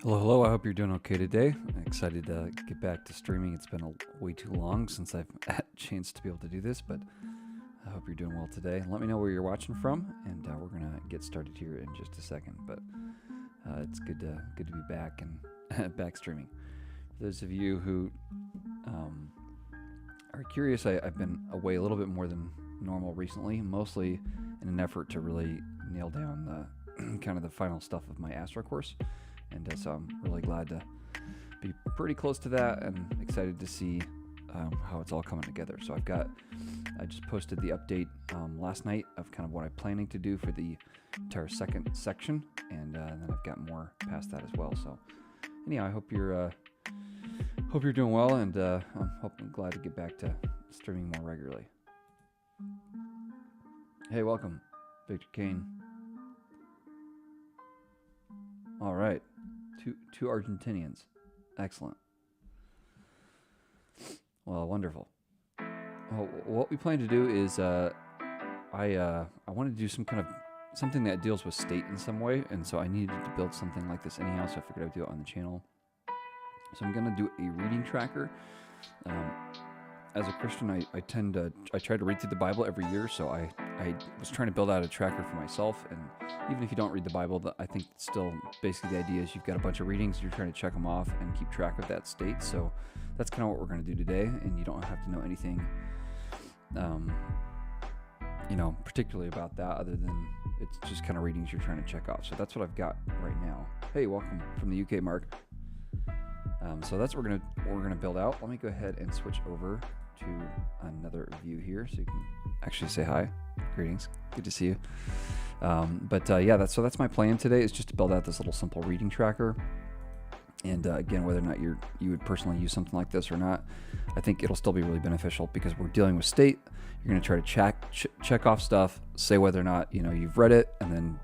Hello. I hope you're doing okay today. I'm excited to get back to streaming. It's been way too long since I've had a chance to be able to do this, but I hope you're doing well today. Let me know where you're watching from, and we're gonna get started here in just a second. But it's good to be back and back streaming. For those of you who are curious, I've been away a little bit more than normal recently, mostly in an effort to really nail down the kind of the final stuff of my Astro course. And so I'm really glad to be pretty close to that and excited to see how it's all coming together. So I just posted the update last night of kind of what I'm planning to do for the entire second section, and then I've got more past that as well. So anyhow, I hope you're doing well, and I'm glad to get back to streaming more regularly. Hey, welcome, Victor Kane. All right. Two Argentinians. Excellent. Well, wonderful. Well, what we plan to do is I wanted to do something that deals with state in some way, and so I needed to build something like this anyhow, so I figured I'd do it on the channel. So I'm going to do a reading tracker. As a Christian, I try to read through the Bible every year, so I was trying to build out a tracker for myself. And even if you don't read the Bible, I think still basically the idea is you've got a bunch of readings, you're trying to check them off and keep track of that state. So that's kind of what we're going to do today, and you don't have to know anything, particularly about that, other than it's just kind of readings you're trying to check off. So that's what I've got right now. Hey, welcome from the UK, Mark. So that's what we're gonna build out. Let me go ahead and switch over to another view here, so you can actually say hi. Greetings, good to see you. That's my plan today, is just to build out this little simple reading tracker. And again, whether or not you would personally use something like this or not, I think it'll still be really beneficial, because we're dealing with state. You're going to try to check off stuff, say whether or not you've read it, and then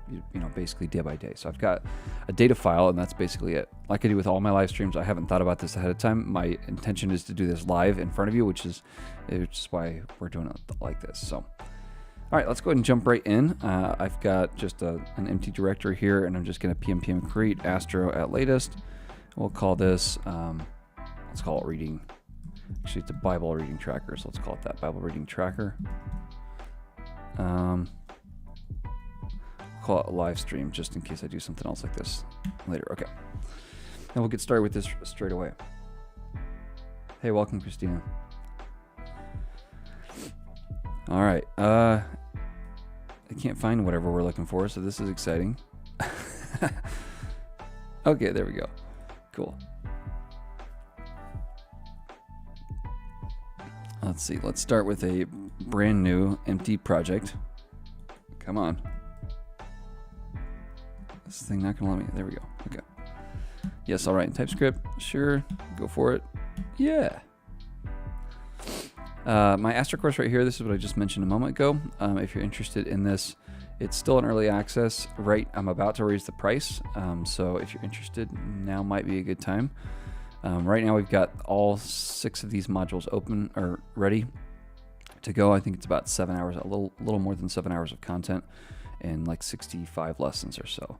basically day by day. So I've got a data file, and that's basically it. Like I do with all my live streams, I haven't thought about this ahead of time. My intention is to do this live in front of you, which is why we're doing it like this. So, all right, let's go ahead and jump right in. I've got just an empty directory here, and I'm just going to pm create Astro at latest. We'll call this, let's call it reading. Actually, it's a Bible reading tracker, so let's call it that, Bible reading tracker. Call it a live stream, just in case I do something else like this later. Okay. And we'll get started with this straight away. Hey, welcome, Christina. All right. I can't find whatever we're looking for, so this is exciting. Okay, there we go. Cool. Let's see. Let's start with a brand new empty project. Come on. This thing not gonna let me. There we go. Okay. Yes, all right. In TypeScript. Sure. Go for it. Yeah. My Astro course right here. This is what I just mentioned a moment ago. If you're interested in this, it's still in early access. Right. I'm about to raise the price. So if you're interested, now might be a good time. Right now we've got all 6 of these modules open or ready to go. I think it's about 7 hours, a little more than 7 hours of content, and like 65 lessons or so.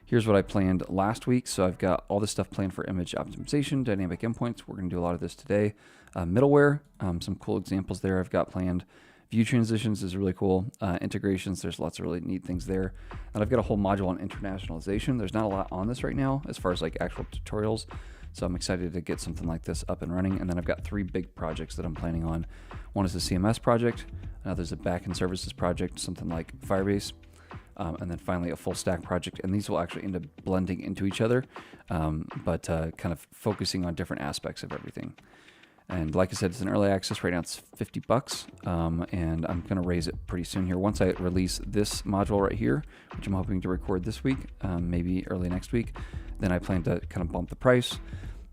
Here's what I planned last week. So I've got all this stuff planned for image optimization, dynamic endpoints. We're going to do a lot of this today. Middleware, some cool examples there I've got planned. View transitions is really cool. Integrations, there's lots of really neat things there. And I've got a whole module on internationalization. There's not a lot on this right now as far as like actual tutorials. So I'm excited to get something like this up and running. And then I've got 3 big projects that I'm planning on. One is the CMS project. Another's a backend services project, something like Firebase. And then finally a full stack project. And these will actually end up blending into each other, but kind of focusing on different aspects of everything. And like I said, it's in early access. Right now it's $50, and I'm going to raise it pretty soon here. Once I release this module right here, which I'm hoping to record this week, maybe early next week, then I plan to kind of bump the price,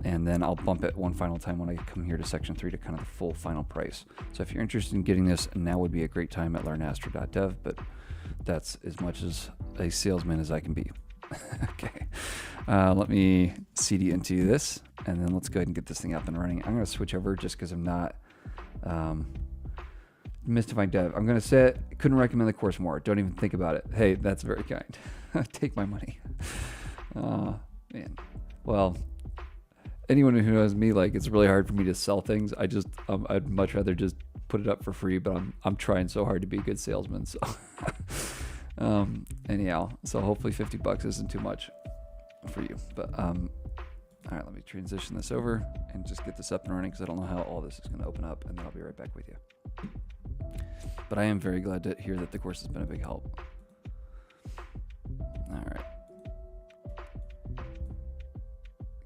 and then I'll bump it one final time when I come here to section 3 to kind of the full final price. So if you're interested in getting this, now would be a great time at learnastro.dev, but that's as much as a salesman as I can be. Okay, let me CD into this, and then let's go ahead and get this thing up and running. I'm going to switch over just because I'm not mystifying dev. I'm going to say it. Couldn't recommend the course more. Don't even think about it. Hey, that's very kind. Take my money. Man. Well, anyone who knows me, like, it's really hard for me to sell things. I'd much rather just put it up for free, but I'm trying so hard to be a good salesman. So, anyhow, so hopefully $50 isn't too much for you. But all right, let me transition this over and just get this up and running because I don't know how all this is going to open up, and then I'll be right back with you. But I am very glad to hear that the course has been a big help. All right.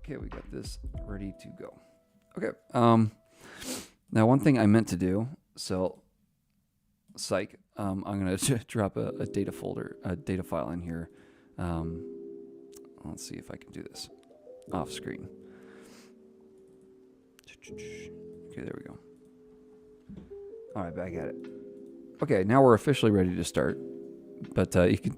Okay, we got this ready to go. Okay. Now one thing I meant to do, so psych, I'm gonna drop a data file in here. Let's see if I can do this off screen. Okay, there we go. All right, back at it. Okay, now we're officially ready to start. But you can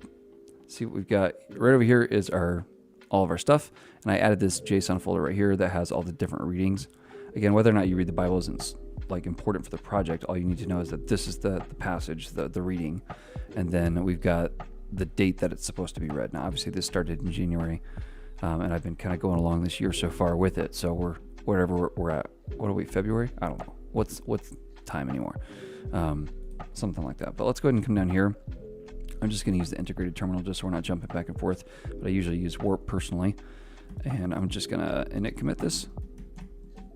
see what we've got right over here is all of our stuff, and I added this JSON folder right here that has all the different readings. Again, whether or not you read the Bible isn't like important for the project. All you need to know is that this is the passage, the reading, and then we've got the date that it's supposed to be read. Now, obviously, this started in January, and I've been kind of going along this year so far with it. So we're at. What are we? February? I don't know. What's time anymore? Something like that. But let's go ahead and come down here. I'm just going to use the integrated terminal just so we're not jumping back and forth, but I usually use warp personally, and I'm just going to init commit this.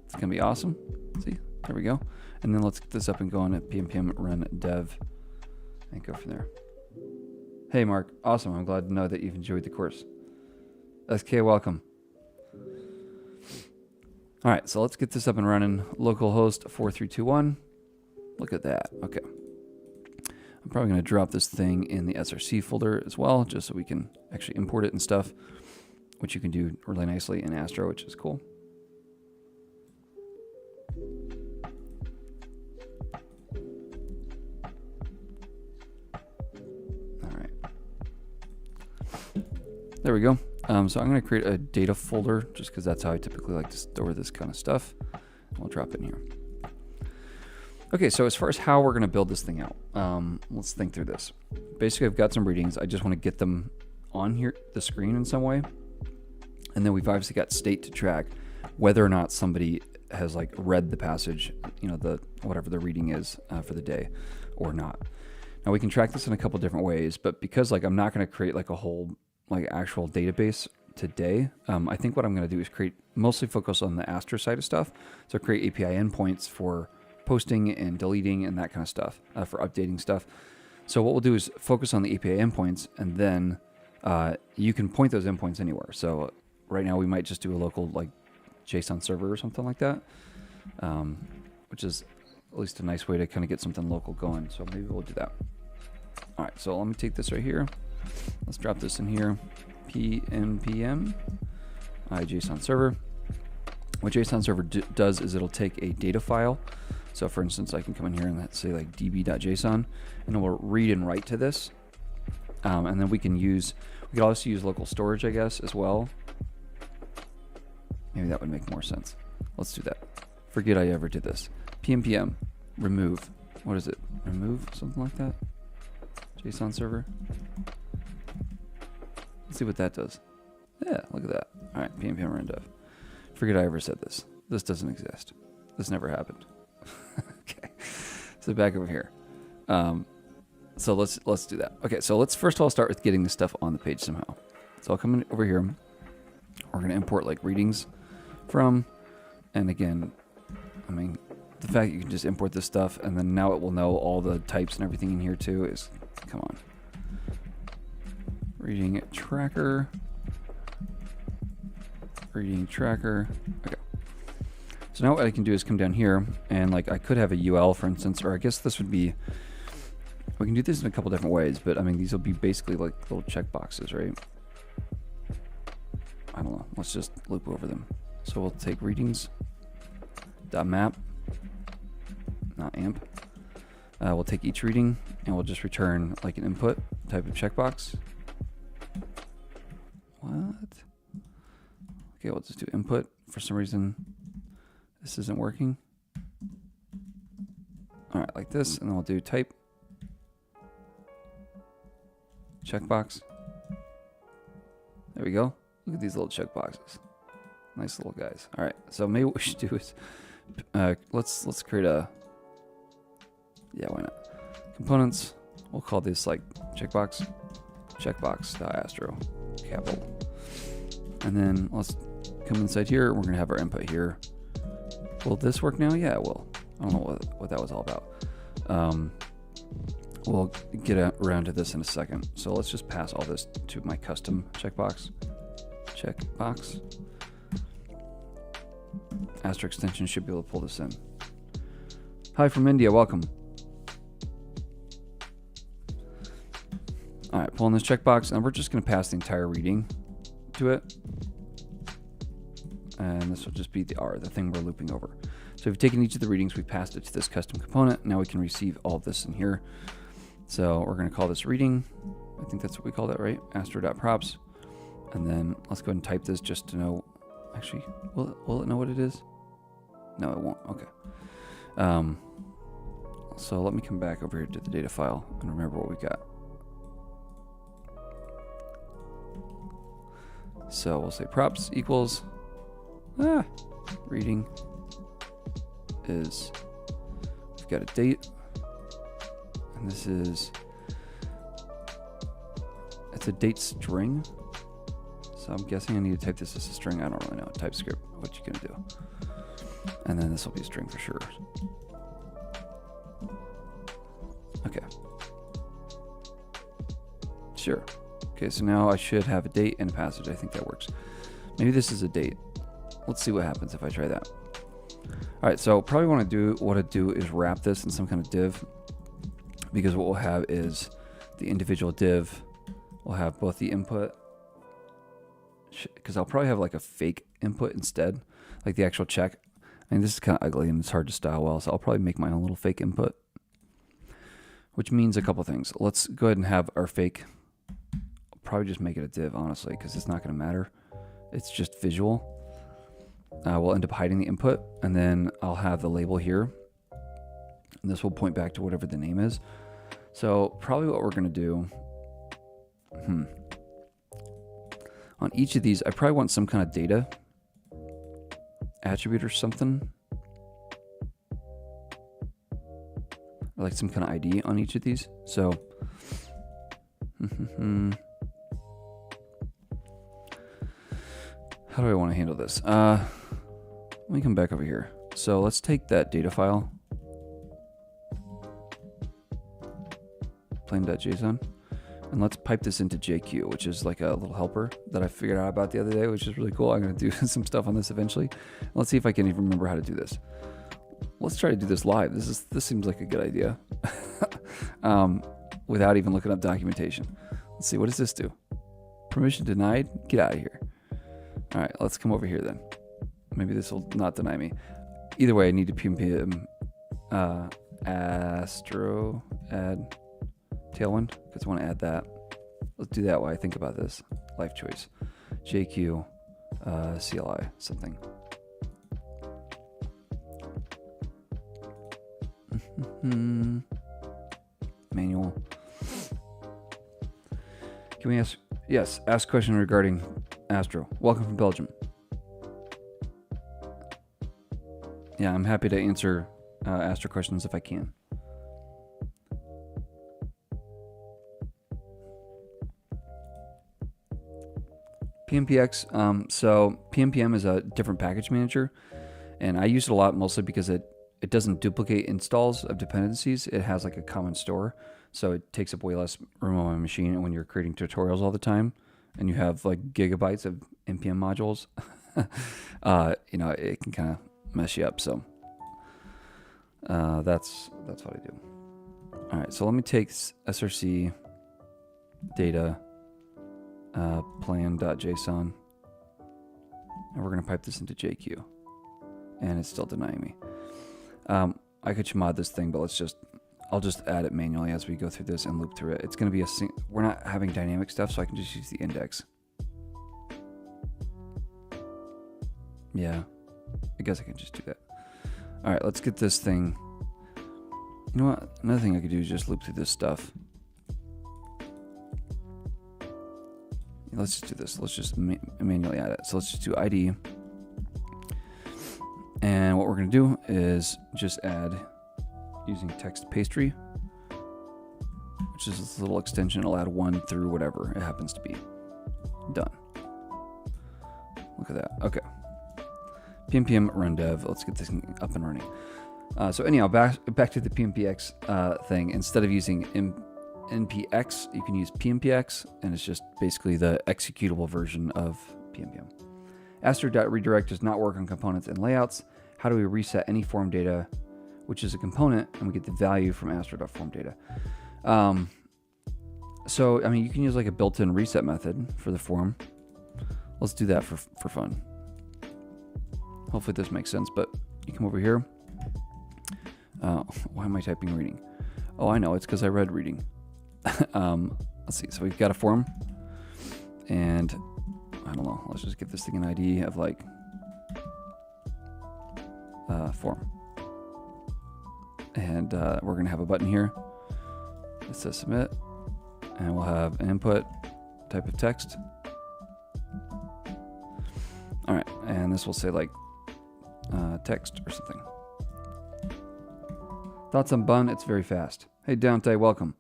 It's going to be awesome. See, there we go. And then let's get this up and going at pm run dev and go from there. Hey Mark, awesome. I'm glad to know that you've enjoyed the course. SK, welcome. All right, so let's get this up and running. Localhost 4321. Look at that. Okay. I'm probably going to drop this thing in the SRC folder as well, just so we can actually import it and stuff, which you can do really nicely in Astro, which is cool. All right. There we go. So I'm going to create a data folder just because that's how I typically like to store this kind of stuff. We'll drop it in here. Okay, so as far as how we're going to build this thing out, let's think through this. Basically, I've got some readings. I just want to get them on here, the screen in some way. And then we've obviously got state to track whether or not somebody has like read the passage, you know, whatever the reading is for the day or not. Now we can track this in a couple different ways, but because like I'm not going to create like a whole like actual database today, I think what I'm going to do is mostly focus on the Astro side of stuff. So create API endpoints for posting and deleting and that kind of stuff, for updating stuff. So what we'll do is focus on the API endpoints, and then you can point those endpoints anywhere. So right now we might just do a local like JSON server or something like that, which is at least a nice way to kind of get something local going. So maybe we'll do that. All right, so let me take this right here. Let's drop this in here. PNPM JSON server. What JSON server does is it'll take a data file. So for instance, I can come in here and let's say like db.json, and it will read and write to this. And then we could also use local storage, I guess, as well. Maybe that would make more sense. Let's do that. Forget I ever did this. PNPM, remove. What is it? Remove, something like that? JSON server. Let's see what that does. Yeah, look at that. All right, PNPM run dev. Forget I ever said this. This doesn't exist. This never happened. Okay, so back over here. So let's do that. Okay, so let's first of all start with getting this stuff on the page somehow. So I'll come in over here. We're gonna import like readings from, and again, I mean, the fact that you can just import this stuff and then now it will know all the types and everything in here too is, come on. Reading tracker. Reading tracker. Okay. So now what I can do is come down here and like I could have a UL for instance, or I guess this would be, we can do this in a couple different ways, but I mean these will be basically like little checkboxes, right? I don't know. Let's just loop over them. So we'll take readings .map, not amp. We'll take each reading and we'll just return like an input type of checkbox. What? Okay, we'll just do input. For some reason, this isn't working. All right, like this, and then we'll do type checkbox. There we go. Look at these little checkboxes. Nice little guys. All right, so maybe what we should do is let's create a, yeah, why not? Components. We'll call this like checkbox Astro capital, and then let's come inside here. We're gonna have our input here. Will this work now? Yeah, it will. I don't know what that was all about. We'll get around to this in a second. So let's just pass all this to my custom checkbox. Astro extension should be able to pull this in. Hi from India, welcome. All right, pulling this checkbox, and we're just going to pass the entire reading to it. And this will just be the R, the thing we're looping over. So we've taken each of the readings, we've passed it to this custom component. Now we can receive all of this in here. So we're going to call this reading. I think that's what we call that, right? Astro.props. And then let's go ahead and type this just to know. Actually, will it know what it is? No, it won't. Okay. So let me come back over here to the data file and remember what we got. So we'll say props equals reading is, we've got a date, and this is, it's a date string. So I'm guessing I need to type this as a string. I don't really know. TypeScript, what you gonna do? And then this will be a string for sure. Okay. Sure. Okay, so now I should have a date and a passage. I think that works. Maybe this is a date. Let's see what happens if I try that. All right, so probably what I do is wrap this in some kind of div, because what we'll have is the individual div will have both the input, because I'll probably have like a fake input instead, like the actual check. I mean, this is kind of ugly and it's hard to style well, so I'll probably make my own little fake input, which means a couple things. Let's go ahead and have our fake, I'll probably just make it a div, honestly, because it's not going to matter. It's just visual. We'll end up hiding the input, and then I'll have the label here, and this will point back to whatever the name is. So probably what we're going to do, on each of these, I probably want some kind of data attribute or something, or like some kind of ID on each of these. So how do I want to handle this? Let me come back over here. So let's take that data file, plain.json, and let's pipe this into JQ, which is like a little helper that I figured out about the other day, which is really cool. I'm going to do some stuff on this eventually. Let's see if I can even remember how to do this. Let's try to do this live. This seems like a good idea. Without even looking up documentation. Let's see, what does this do? Permission denied? Get out of here. All right, let's come over here then. Maybe this will not deny me. Either way, I need to ppm Astro add Tailwind, because I want to add that. Let's do that while I think about this. Life choice. JQ CLI something. Manual. Can we ask? Yes, ask a question regarding Astro. Welcome from Belgium. Yeah, I'm happy to answer Astro questions if I can. PMPX, so PMPM is a different package manager, and I use it a lot mostly because it doesn't duplicate installs of dependencies. It has like a common store, so it takes up way less room on my machine. And when you're creating tutorials all the time, and you have like gigabytes of npm modules, you know, it can kind of mess you up. So that's what I do. All right, so let me take src data plan.json, and we're going to pipe this into JQ, and it's still denying me. I could chmod this thing, but I'll just add it manually as we go through this and loop through it. It's going to be we're not having dynamic stuff, so I can just use the index. Yeah, I guess I can just do that. All right, let's get this thing. You know what? Another thing I could do is just loop through this stuff. Let's just do this. Let's just manually add it. So let's just do ID And what we're going to do is just add using text pastry, which is this little extension. It'll add 1 through whatever it happens to be. Done. Look at that. Okay. PNPM run dev. Let's get this thing up and running. So anyhow, back to the PNPX thing. Instead of using npx, you can use PNPX, and it's just basically the executable version of PNPM. Astro.redirect does not work on components and layouts. How do we reset any form data, which is a component, and we get the value from Astro.formData? So, I mean, you can use like a built-in reset method for the form. Let's do that for fun. Hopefully this makes sense, but you come over here. Why am I typing reading? Oh, I know, it's because I read reading. Let's see, so we've got a form, and I don't know, let's just give this thing an ID of like form. And we're gonna have a button here that says submit, and we'll have an input type of text. All right, and this will say like text or something. Thoughts on Bun? It's very fast. Hey, Dante, welcome.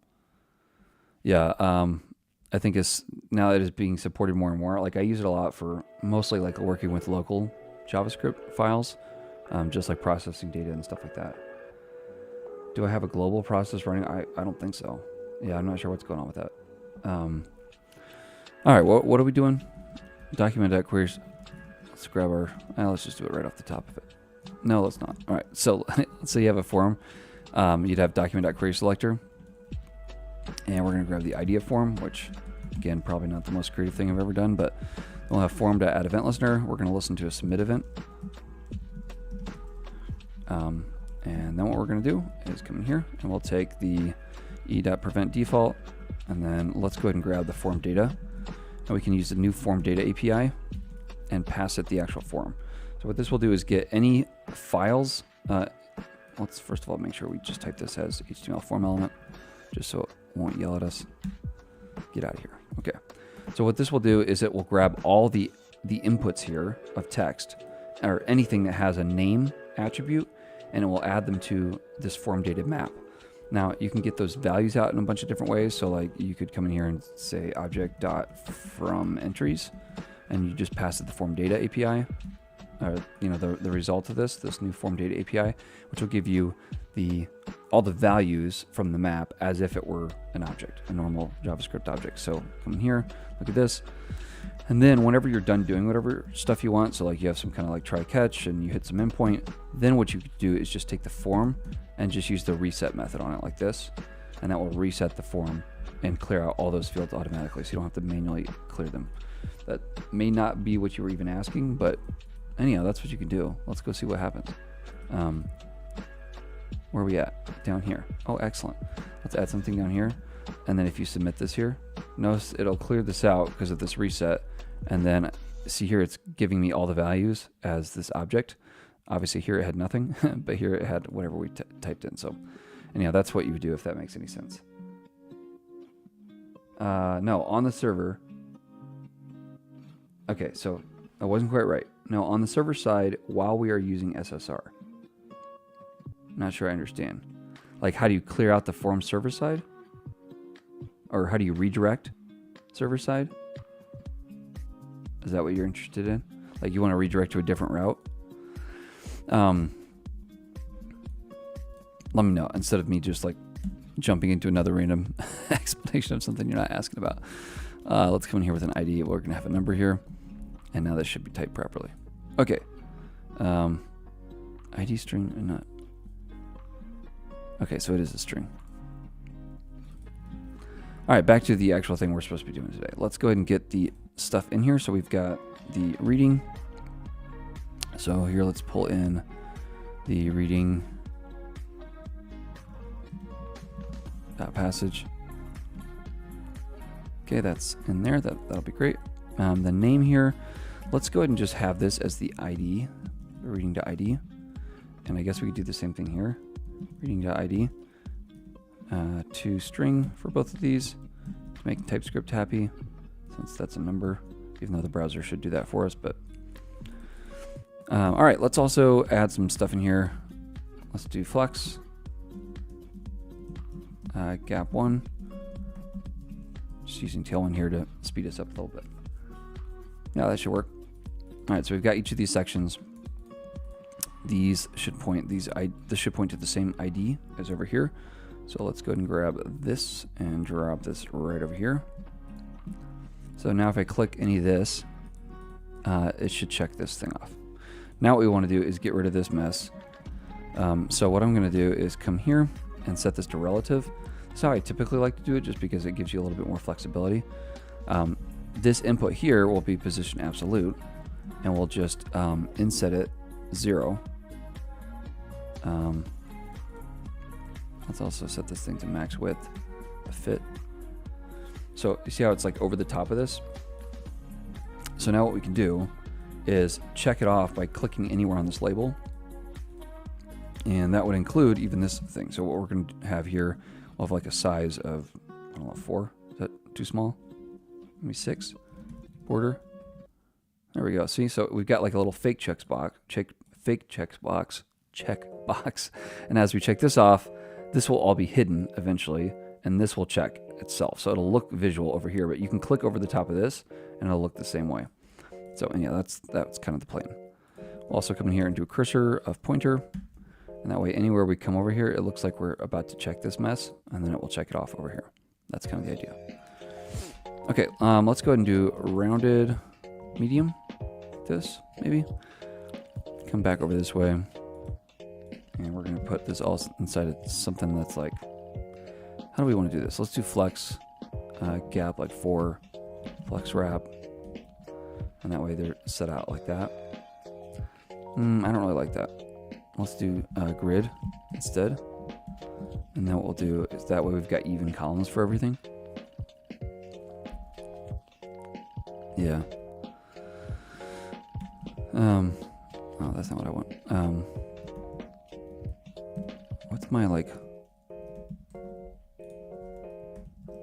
Yeah, I think it's now that it's being supported more and more. Like I use it a lot for mostly like working with local JavaScript files, just like processing data and stuff like that. Do I have a global process running? I don't think so. Yeah, I'm not sure what's going on with that. All right, what are we doing? Document.queries. Let's grab our, let's just do it right off the top of it. No, let's not. All right, so let's say you have a form. You'd have document.query selector. And we're going to grab the ID of form, which, again, probably not the most creative thing I've ever done, but we'll have form.add event listener. We're going to listen to a submit event. And then what we're going to do is come in here, and we'll take the e.prevent default, and then let's go ahead and grab the form data. And we can use the new form data API and pass it the actual form. So what this will do is get any files. Let's first of all make sure we just type this as HTML form element, just so it won't yell at us. Get out of here. Okay. So what this will do is it will grab all the inputs here of text, or anything that has a name attribute, and it will add them to this form data map. Now you can get those values out in a bunch of different ways. So like you could come in here and say object.fromEntries, and you just pass it the form data API, or the result of this new form data API, which will give you all the values from the map as if it were an object, a normal JavaScript object. So come in here, look at this, and then whenever you're done doing whatever stuff you want, so like you have some kind of like try catch and you hit some endpoint, then what you could do is just take the form and just use the reset method on it like this, and that will reset the form and clear out all those fields automatically, so you don't have to manually clear them. That may not be what you were even asking, but anyhow, that's what you can do. Let's go see what happens. Where are we at? Down here. Oh, excellent. Let's add something down here. And then if you submit this here, notice it'll clear this out because of this reset. And then see here, it's giving me all the values as this object. Obviously here it had nothing, but here it had whatever we typed in. So anyhow, that's what you would do if that makes any sense. No, on the server. Okay, so I wasn't quite right. No, on the server side, while we are using SSR. Not sure I understand. Like, how do you clear out the form server side? Or how do you redirect server side? Is that what you're interested in? Like, you want to redirect to a different route? Let me know, instead of me just like jumping into another random explanation of something you're not asking about. Let's come in here with an ID. We're going to have a number here. And now this should be typed properly. Okay. ID string or not? Okay, so it is a string. All right, back to the actual thing we're supposed to be doing today. Let's go ahead and get the stuff in here. So we've got the reading. So here, let's pull in the reading passage. Okay, that's in there. That'll be great. The name here, let's go ahead and just have this as the ID, reading.id. And I guess we could do the same thing here. Reading.id to string for both of these to make TypeScript happy, since that's a number, even though the browser should do that for us. But All right, let's also add some stuff in here. Let's do flex, gap 1. Just using tailwind here to speed us up a little bit. Yeah, that should work. All right, so we've got each of these sections. These should point, this should point to the same ID as over here. So let's go ahead and grab this and drop this right over here. So now if I click any of this, it should check this thing off. Now what we want to do is get rid of this mess. So what I'm going to do is come here and set this to relative. That's how I typically like to do it, just because it gives you a little bit more flexibility. This input here will be position absolute, and we'll just inset it 0. Let's also set this thing to max width, fit. So you see how it's like over the top of this? So now what we can do is check it off by clicking anywhere on this label. And that would include even this thing. So what we're going to have here, we'll have like a size of, I don't know, 4. Is that too small? Maybe 6. Border. There we go. See, so we've got like a little fake checkbox. And as we check this off, this will all be hidden eventually, and this will check itself. So it'll look visual over here, but you can click over the top of this and it'll look the same way. So and yeah, that's kind of the plan. We'll also come in here and do a cursor of pointer, and that way anywhere we come over here, it looks like we're about to check this mess, and then it will check it off over here. That's kind of the idea. Okay, let's go ahead and do rounded medium. This maybe. Come back over this way, and we're going to put this all inside of something that's like, how do we want to do this? Let's do flex, gap like 4, flex wrap, and that way they're set out like that. I don't really like that. Let's do grid instead, and then what we'll do is that way we've got even columns for everything. Yeah. Oh, that's not what I want. What's my like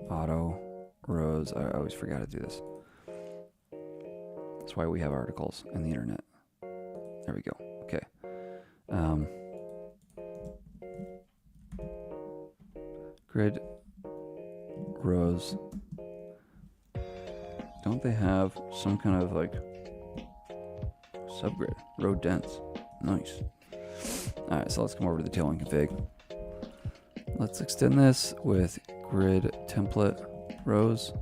auto rows? I always forgot to do this. That's why we have articles in the internet. There we go. Okay. Grid rows. Don't they have some kind of like subgrid? Row dense. Nice. Alright, so let's come over to the tailwind config. Let's extend this with grid template rows.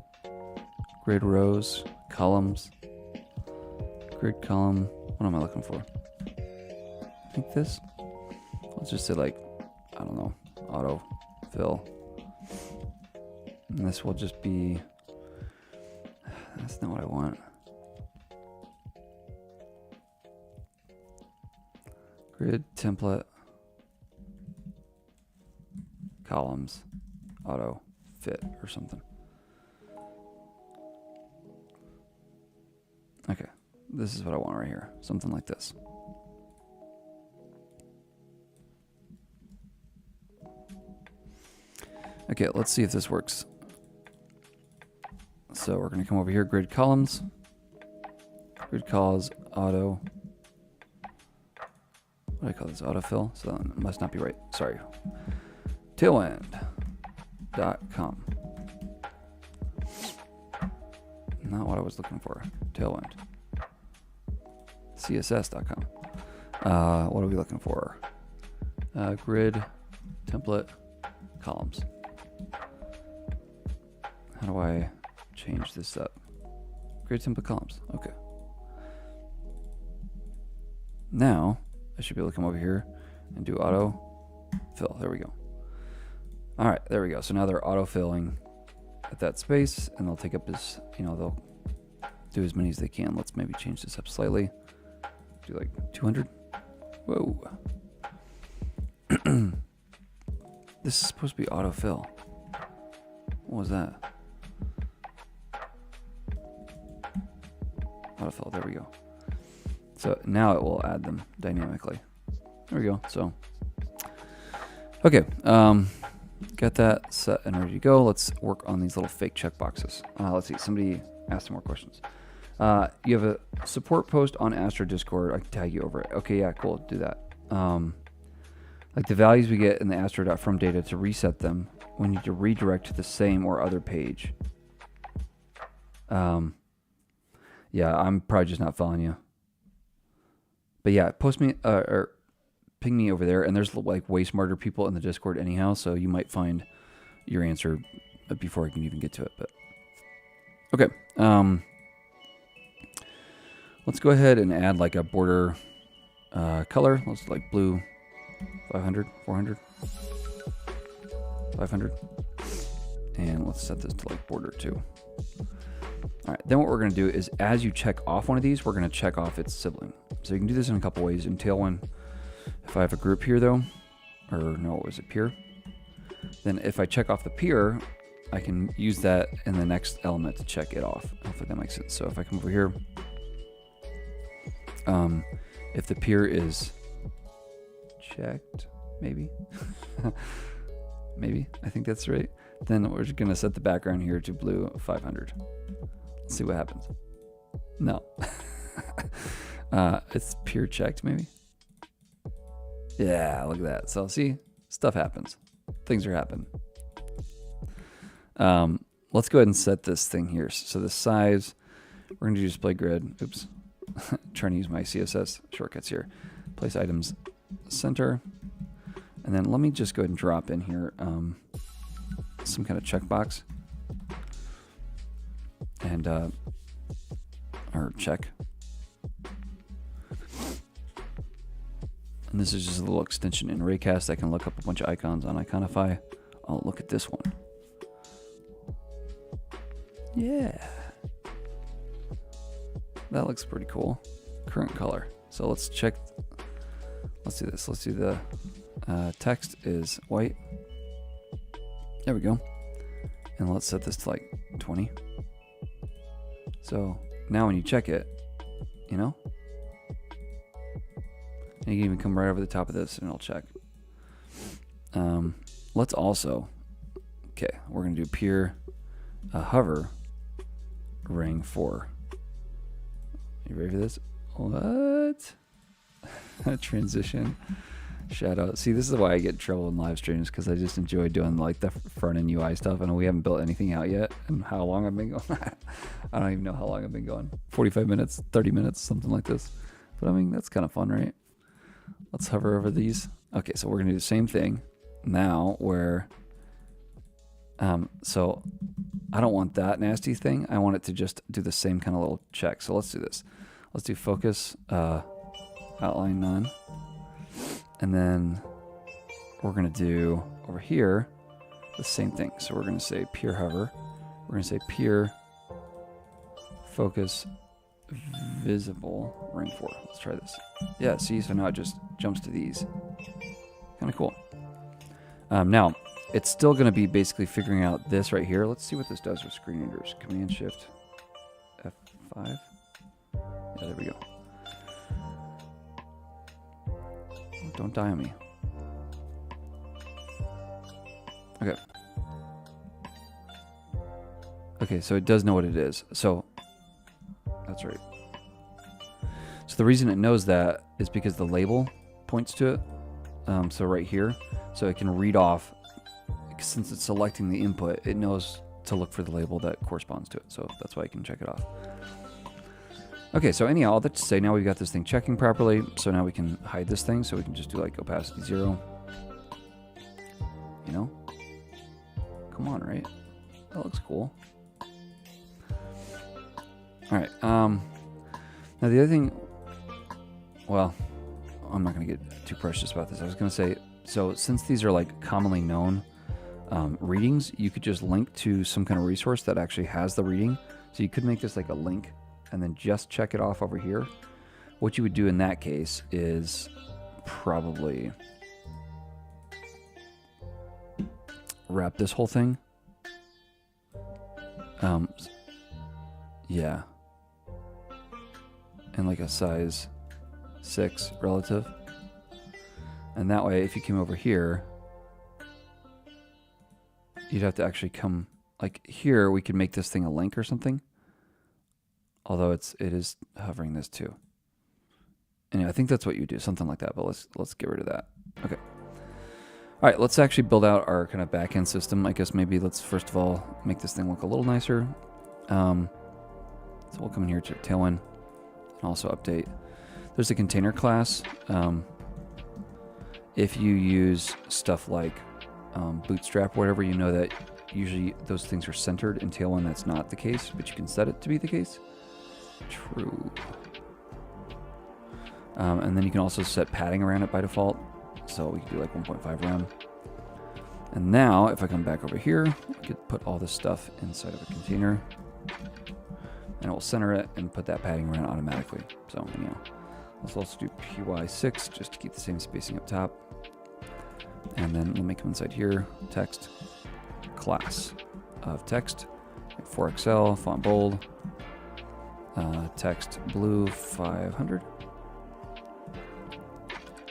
Grid rows, columns. Grid column. What am I looking for? I think this. Let's just say like, I don't know, auto fill. And this will just be, that's not what I want. Grid template columns auto fit or something. Okay, this is what I want right here. Something like this. Okay, let's see if this works. So we're going to come over here, grid columns, grid calls auto. What do I call this? Autofill? So it must not be right. Sorry. Tailwind.com. Not what I was looking for. Tailwind. CSS.com. What are we looking for? Grid template columns. How do I change this up? Grid template columns. Okay. Now I should be able to come over here and do auto fill. There we go. All right, there we go. So now they're auto filling at that space, and they'll take up as, they'll do as many as they can. Let's maybe change this up slightly. Do like 200. Whoa. This is supposed to be auto fill. What was that? Autofill, there we go. So now it will add them dynamically. There we go. So, okay, got that set and ready to go. Let's work on these little fake checkboxes. Let's see. Somebody asked some more questions. You have a support post on Astro Discord. I can tag you over it. Okay, yeah, cool. Do that. Like the values we get in the Astro.from data, to reset them, we need to redirect to the same or other page. Yeah, I'm probably just not following you. But yeah, post me or ping me over there, and there's like way smarter people in the Discord anyhow, so you might find your answer before I can even get to it. But okay, let's go ahead and add like a border color. Let's like blue, 500, 400, 500, and let's set this to like border 2. All right, then what we're going to do is, as you check off one of these, we're going to check off its sibling. So you can do this in a couple ways. In Tailwind, if I have a group here though, or no, what was it, peer? Then if I check off the peer, I can use that in the next element to check it off. Hopefully that makes sense. So if I come over here, if the peer is checked, maybe, maybe, I think that's right. Then we're just going to set the background here to blue 500. Let's see what happens. No. It's peer checked, maybe. Yeah, look at that. So see, stuff happens. Things are happening. Let's go ahead and set this thing here. So the size, we're going to do display grid. Oops. Trying to use my CSS shortcuts here. Place items center. And then let me just go ahead and drop in here some kind of checkbox. And, or check. And this is just a little extension in Raycast. I can look up a bunch of icons on Iconify. Oh, look at this one. Yeah. That looks pretty cool. Current color. So let's check. Let's do this. Let's do the text is white. There we go. And let's set this to like 20. So now when you check it, you know, and you can even come right over the top of this and it'll check. Let's also, okay, we're going to do peer hover ring 4. You ready for this? What? Transition. Shadow. See, this is why I get in trouble in live streams, because I just enjoy doing like the front end UI stuff. I know we haven't built anything out yet, and how long I've been going. I don't even know how long I've been going. 45 minutes, 30 minutes, something like this. But I mean, that's kind of fun, right? Let's hover over these. Okay, so we're gonna do the same thing now where, so I don't want that nasty thing. I want it to just do the same kind of little check. So let's do this. Let's do focus, outline none. And then we're going to do over here the same thing. So we're going to say peer hover. We're going to say peer focus visible ring 4. Let's try this. Yeah, see, so now it just jumps to these. Kind of cool. Now, it's still going to be basically figuring out this right here. Let's see what this does with screen readers. Command Shift F5. Yeah, there we go. Don't die on me. Okay. Okay, so it does know what it is. So, that's right. So the reason it knows that is because the label points to it. So right here. So it can read off, since it's selecting the input, it knows to look for the label that corresponds to it. So that's why I can check it off. Okay, so anyhow, all that to say, now we've got this thing checking properly. So now we can hide this thing. So we can just do like opacity 0. You know? Come on, right? That looks cool. All right. Now the other thing, well, I'm not going to get too precious about this. I was going to say, so since these are like commonly known readings, you could just link to some kind of resource that actually has the reading. So you could make this like a link and then just check it off over here. What you would do in that case is probably wrap this whole thing. Yeah. And like a size 6 relative. And that way, if you came over here, you'd have to actually come, like here, we could make this thing a link or something. Although it is hovering this too. Anyway, I think that's what you do, something like that. But let's get rid of that. Okay. All right, let's actually build out our kind of back-end system. I guess maybe let's first of all make this thing look a little nicer. So we'll come in here to Tailwind and also update. There's a container class. If you use stuff like Bootstrap or whatever, you know that usually those things are centered. In Tailwind, that's not the case, but you can set it to be the case. True. And then you can also set padding around it by default. So we could do like 1.5 rem. And now if I come back over here, I could put all this stuff inside of a container. And it will center it and put that padding around automatically. So anyhow, let's also do py6 just to keep the same spacing up top. And then let me come inside here, text, class of text, 4XL, font bold, text blue 500.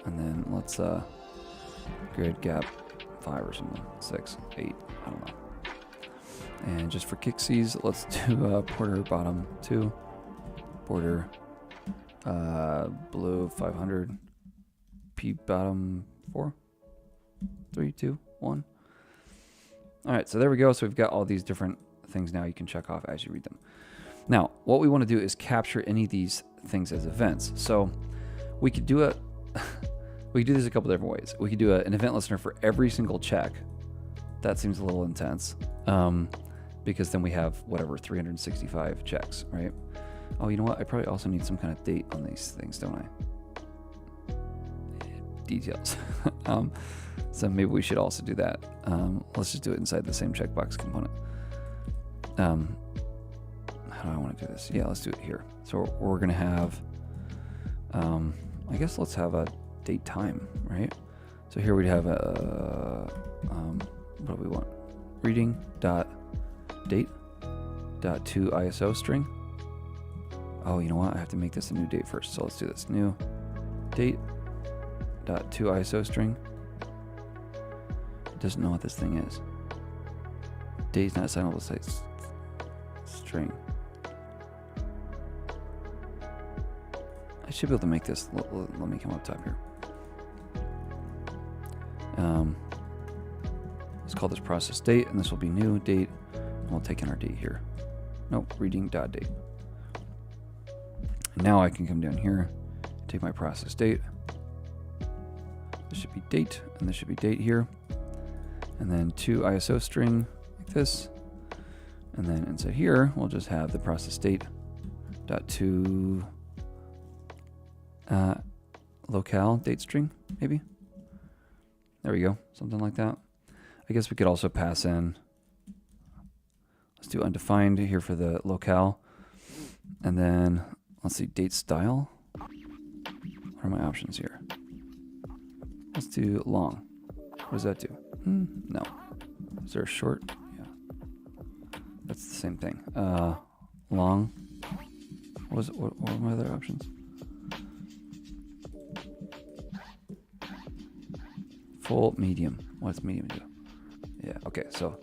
And then let's grid gap 5 or something, 6, 8, I don't know. And just for kicksies, let's do border bottom 2, border blue 500, p bottom 4, 3, 2, 1. All right, so there we go. So we've got all these different things now you can check off as you read them. Now, what we want to do is capture any of these things as events. So we could do we could do this a couple different ways. We could do an event listener for every single check. That seems a little intense, because then we have whatever 365 checks, right? Oh, you know what? I probably also need some kind of date on these things, don't I? Details. So maybe we should also do that. Let's just do it inside the same checkbox component. How do I want to do this? Yeah, let's do it here. So we're going to have, I guess let's have a date time, right? So here we'd have a, what do we want? Reading dot date dot to ISO string. Oh, you know what? I have to make this a new date first. So let's do this. New date dot to ISO string. It doesn't know what this thing is. Date is not assignable to string. I should be able to make this. Let me come up top here. Let's call this process date, and this will be new date, and we'll take in our date here. Nope, reading dot date. And now I can come down here, take my process date. This should be date, and this should be date here. And then to ISO string like this. And then inside here, we'll just have the process date dot to locale date string, maybe. There we go, something like that. I guess we could also pass in, let's do undefined here for the locale. And then let's see, date style. What are my options here? Let's do long. What does that do? No. Is there a short? Yeah. That's the same thing. Long. What were my other options? Full, medium. What does medium do? Yeah, okay, so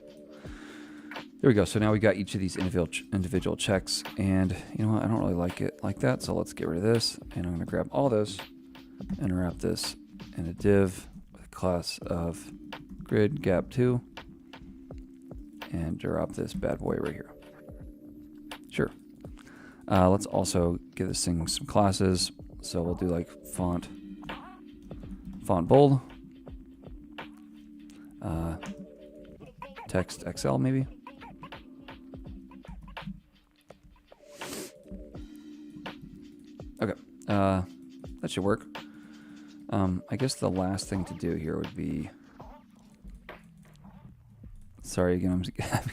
there we go. So now we got each of these individual checks, and you know what? I don't really like it like that, so let's get rid of this, and I'm gonna grab all this and wrap this in a div with a class of grid gap 2 and drop this bad boy right here. Sure. Let's also give this thing some classes. So we'll do like font bold, text XL maybe. Okay, that should work. I guess the last thing to do here would be, sorry again, I'm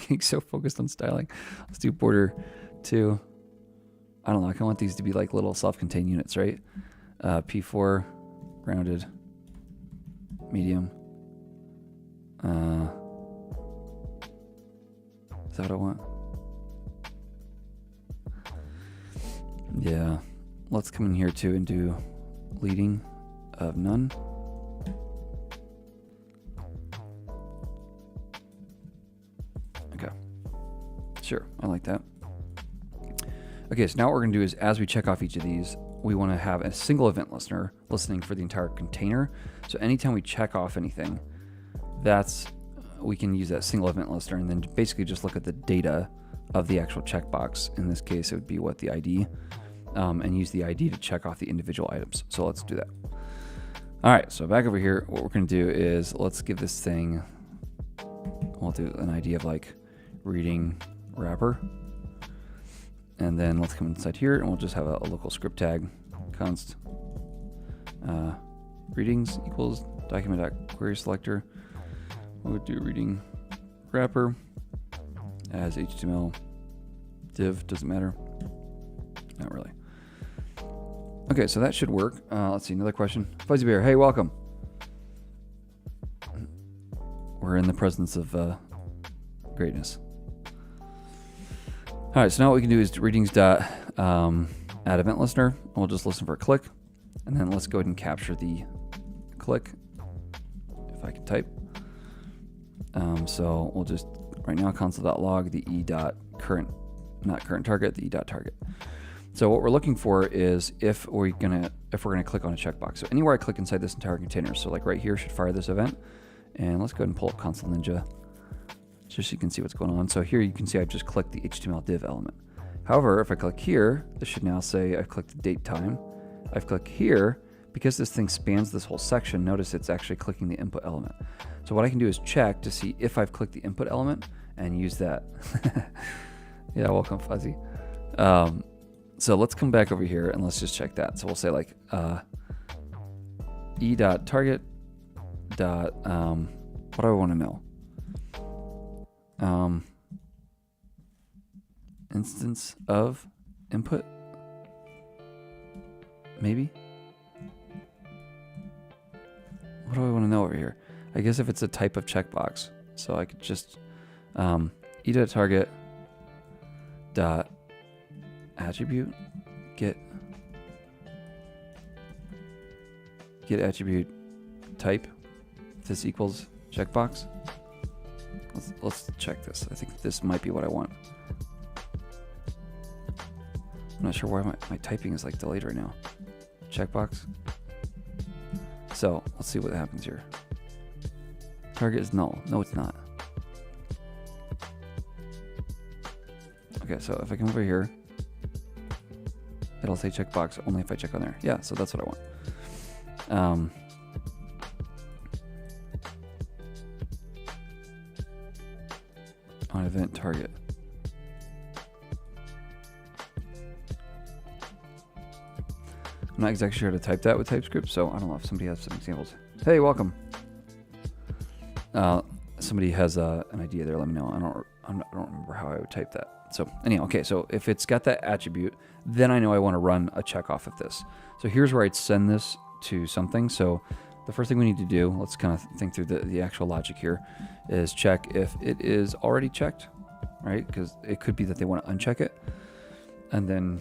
getting so focused on styling. Let's do border 2. I don't know, I kind of want these to be like little self-contained units, right? P4, rounded, medium. Is that what I want? Yeah. Let's come in here too and do leading of none. Okay. Sure, I like that. Okay, so now what we're going to do is as we check off each of these, we want to have a single event listener listening for the entire container. So anytime we check off anything, we can use that single event listener and then basically just look at the data of the actual checkbox. In this case, it would be the ID, and use the ID to check off the individual items. So let's do that. All right, so back over here, what we're going to do is let's give this thing, we'll do an ID of like reading wrapper. And then let's come inside here and we'll just have a local script tag, const readings equals document.query selector. We'll do reading wrapper as HTML div, doesn't matter. Not really. Okay, so that should work. Let's see, another question. Fuzzy Bear, hey, welcome. We're in the presence of greatness. All right, so now what we can do is readings dot add event listener. And we'll just listen for a click, and then let's go ahead and capture the click. If I can type. So we'll just right now console.log the e dot current, not current target, the e dot target. So what we're looking for is if we're gonna click on a checkbox. So anywhere I click inside this entire container, so like right here should fire this event. And let's go ahead and pull up Console Ninja, just so you can see what's going on. So here you can see I've just clicked the HTML div element. However, if I click here, this should now say I've clicked the date time. I've clicked here, because this thing spans this whole section, notice it's actually clicking the input element. So what I can do is check to see if I've clicked the input element and use that. Yeah, welcome Fuzzy. So let's come back over here and let's just check that. So we'll say like e.target. What do I want to know? Instance of input, maybe? What do I want to know over here? I guess if it's a type of checkbox, so I could just e.target dot attribute get attribute type, if this equals checkbox. Let's check this. I think this might be what I want. I'm not sure why my typing is like delayed right now. Checkbox. So let's see what happens here. Target is null. No, it's not. Okay, so if I come over here, it'll say checkbox only if I check on there. Yeah, so that's what I want. On event target. I'm not exactly sure how to type that with TypeScript, so I don't know if somebody has some examples. Hey, welcome. Somebody has an idea there. Let me know. I don't remember how I would type that. So anyhow, okay. So if it's got that attribute, then I know I want to run a check off of this. So here's where I'd send this to something. So the first thing we need to do, let's kind of think through the actual logic here, is check if it is already checked, right? Because it could be that they want to uncheck it. And then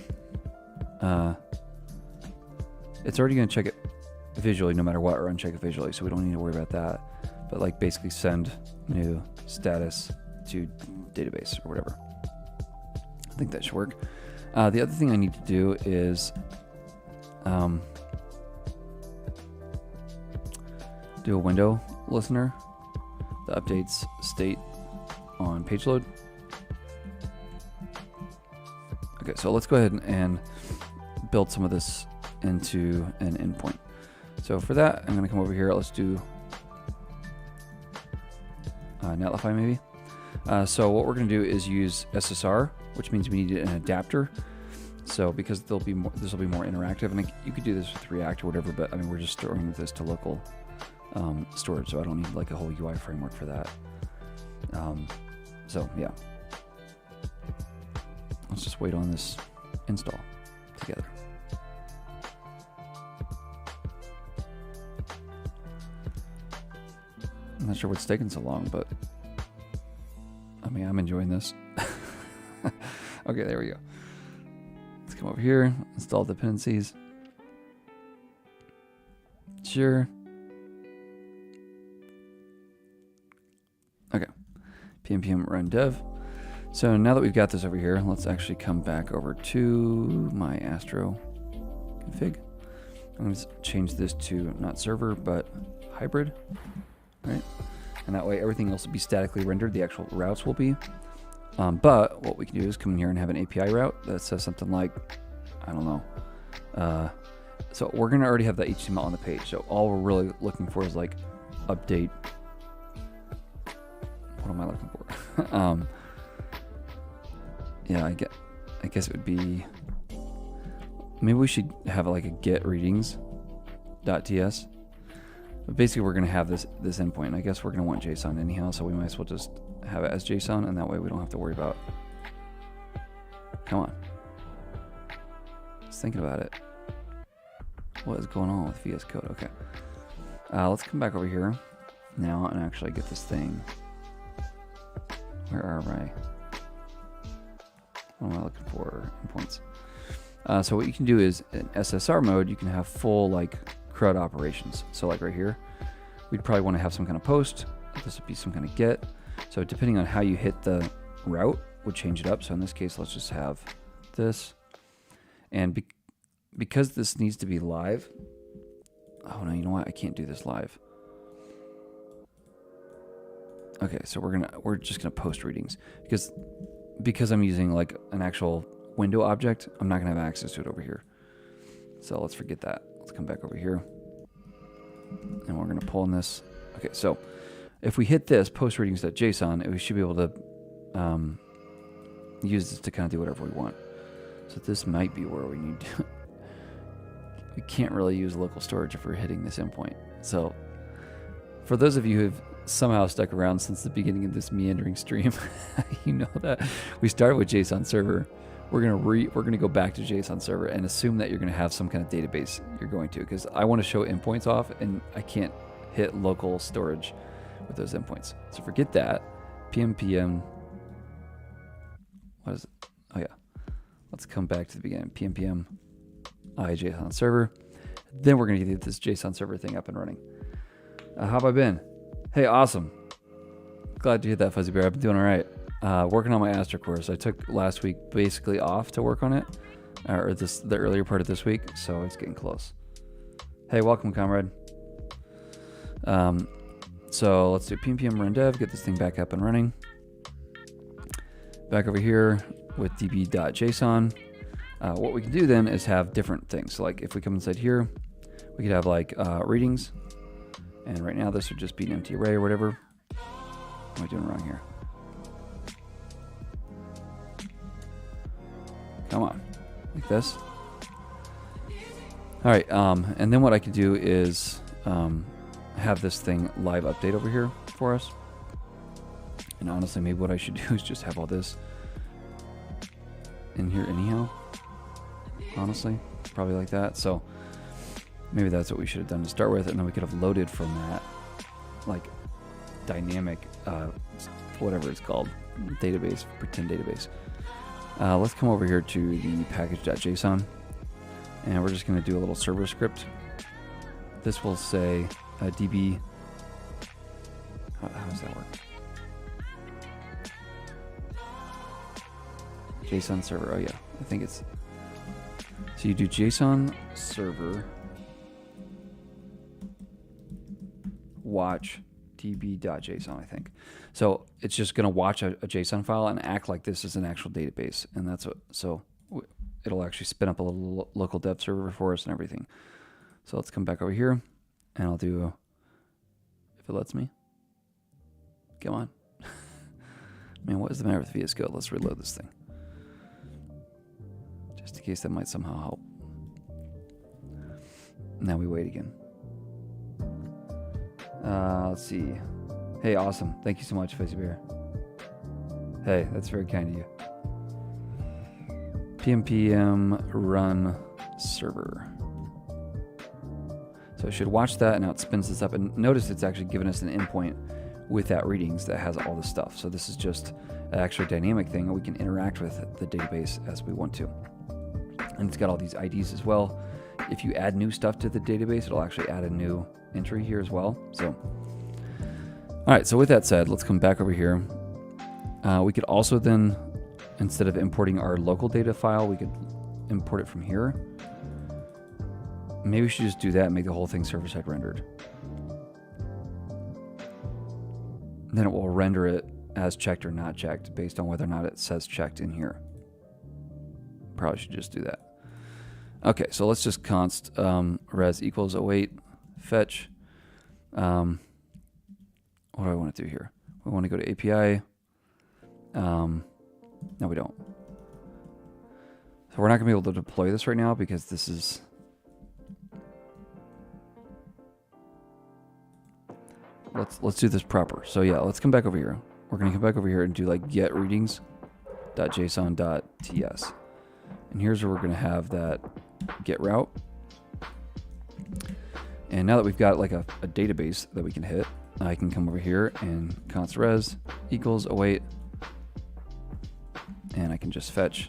it's already going to check it visually no matter what, or uncheck it visually. So we don't need to worry about that. But like basically send new status to database or whatever. I think that should work. The other thing I need to do is do a window listener that updates state on page load. Okay, so let's go ahead and build some of this into an endpoint. So for that, I'm going to come over here. Let's do Netlify maybe. So what we're going to do is use SSR, which means we need an adapter. So because this will be more interactive, and you could do this with React or whatever, but I mean we're just storing this to local storage, so I don't need like a whole UI framework for that. So yeah, let's just wait on this install together. I'm not sure what's taking so long, but I mean, I'm enjoying this. Okay, there we go. Let's come over here, install dependencies. Sure. Okay. pnpm run dev. So now that we've got this over here, let's actually come back over to my Astro config. I'm going to change this to not server, but hybrid, right? And that way everything else will be statically rendered. The actual routes will be. But what we can do is come in here and have an API route that says something like, I don't know. So we're going to already have that HTML on the page. So all we're really looking for is like update. What am I looking for? Yeah, I guess it would be, maybe we should have like a get readings.ts. But basically we're going to have this endpoint. I guess we're going to want JSON anyhow, so we might as well just have it as JSON, and that way we don't have to worry about, come on. Just thinking about it. What is going on with VS Code? Okay. Let's come back over here now and actually get this thing. Where are I? What am I looking for? Endpoints. So what you can do is in SSR mode, you can have full like CRUD operations. So like right here, we'd probably want to have some kind of post. This would be some kind of get. So depending on how you hit the route would change it up. So in this case, let's just have this. And because this needs to be live. Oh no, you know what? I can't do this live. Okay, so we're just gonna post readings because I'm using like an actual window object. I'm not gonna have access to it over here. So let's forget that. Let's come back over here, and we're gonna pull in this. Okay, so if we hit this post readings.json, we should be able to use this to kind of do whatever we want. So this might be where we need to. We can't really use local storage if we're hitting this endpoint. So for those of you who've somehow stuck around since the beginning of this meandering stream, you know that we started with JSON server. We're gonna go back to JSON server and assume that you're gonna have some kind of database you're going to, because I want to show endpoints off and I can't hit local storage with those endpoints. So forget that. PMPM. What is it? Oh yeah. Let's come back to the beginning. PMPM JSON server. Then we're gonna get this JSON server thing up and running. How have I been? Hey, awesome. Glad to hear that, Fuzzy Bear. I've been doing all right. Working on my Astro course. I took last week basically off to work on it, or the earlier part of this week, so it's getting close. Hey, welcome, comrade. So let's do PNPM run dev, get this thing back up and running. Back over here with db.json. What we can do then is have different things. So like if we come inside here, we could have like readings. And right now this would just be an empty array or whatever. What am I doing wrong here? Come on, like this. All right, and then what I could do is have this thing live update over here for us. And honestly, maybe what I should do is just have all this in here anyhow. Honestly, probably like that. So maybe that's what we should have done to start with, and then we could have loaded from that, like dynamic, whatever it's called, database, pretend database. Let's come over here to the package.json, and we're just going to do a little server script. This will say db. How does that work? JSON server. Oh yeah, I think it's. So you do JSON server watch db.json, I think. So it's just going to watch a JSON file and act like this is an actual database, and that's what. So it'll actually spin up a little local dev server for us and everything. So let's come back over here, and I'll do, if it lets me. Come on. Man, what is the matter with VS Code? Let's reload this thing. Just in case that might somehow help. Now we wait again. Let's see. Hey, awesome. Thank you so much, Fuzzy Bear. Hey, that's very kind of you. PNPM run server. So it should watch that, and now it spins this up. And notice it's actually given us an endpoint with that readings that has all this stuff. So this is just an actual dynamic thing, and we can interact with the database as we want to. And it's got all these IDs as well. If you add new stuff to the database, it'll actually add a new entry here as well. So, all right, so with that said, let's come back over here, We could also then, instead of importing our local data file, we could import it from here. Maybe we should just do that and make the whole thing server-side rendered. Then it will render it as checked or not checked based on whether or not it says checked in here. Probably should just do that. Okay, so let's just const res equals await fetch. What do I want to do here? We want to go to API. No, we don't. So we're not going to be able to deploy this right now because this is... Let's do this proper. So yeah, let's come back over here. We're going to come back over here and do like get readings.json.ts. And here's where we're going to have that get route. And now that we've got like a database that we can hit, I can come over here and const res equals await. And I can just fetch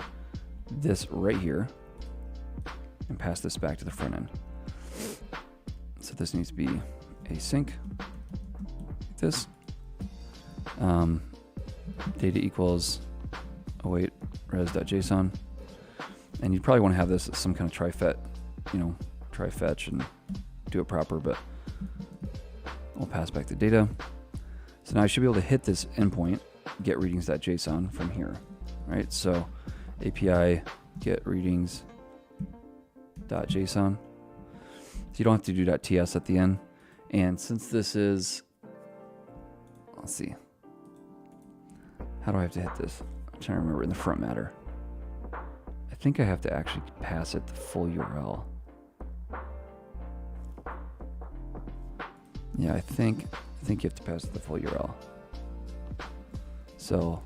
this right here and pass this back to the front end. So this needs to be async. Like this. Data equals await res.json. And you'd probably want to have this as some kind of try-fetch, try-fetch and do it proper, but we'll pass back the data. So now I should be able to hit this endpoint, get readings.json from here, right? So API get readings.json. So you don't have to do .ts at the end. And since this is, let's see, how do I have to hit this? I'm trying to remember in the front matter. I think I have to actually pass it the full URL. Yeah, I think you have to pass it the full URL. So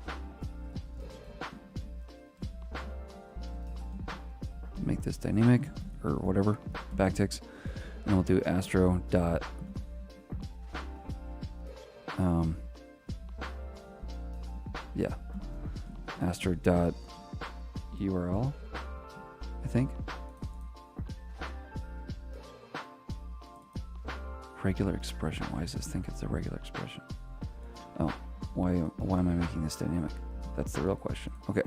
make this dynamic or whatever, backticks, and we'll do Astro dot Astro dot URL, I think. Regular expression. Why does this think it's a regular expression? Oh, why am I making this dynamic? That's the real question. Okay,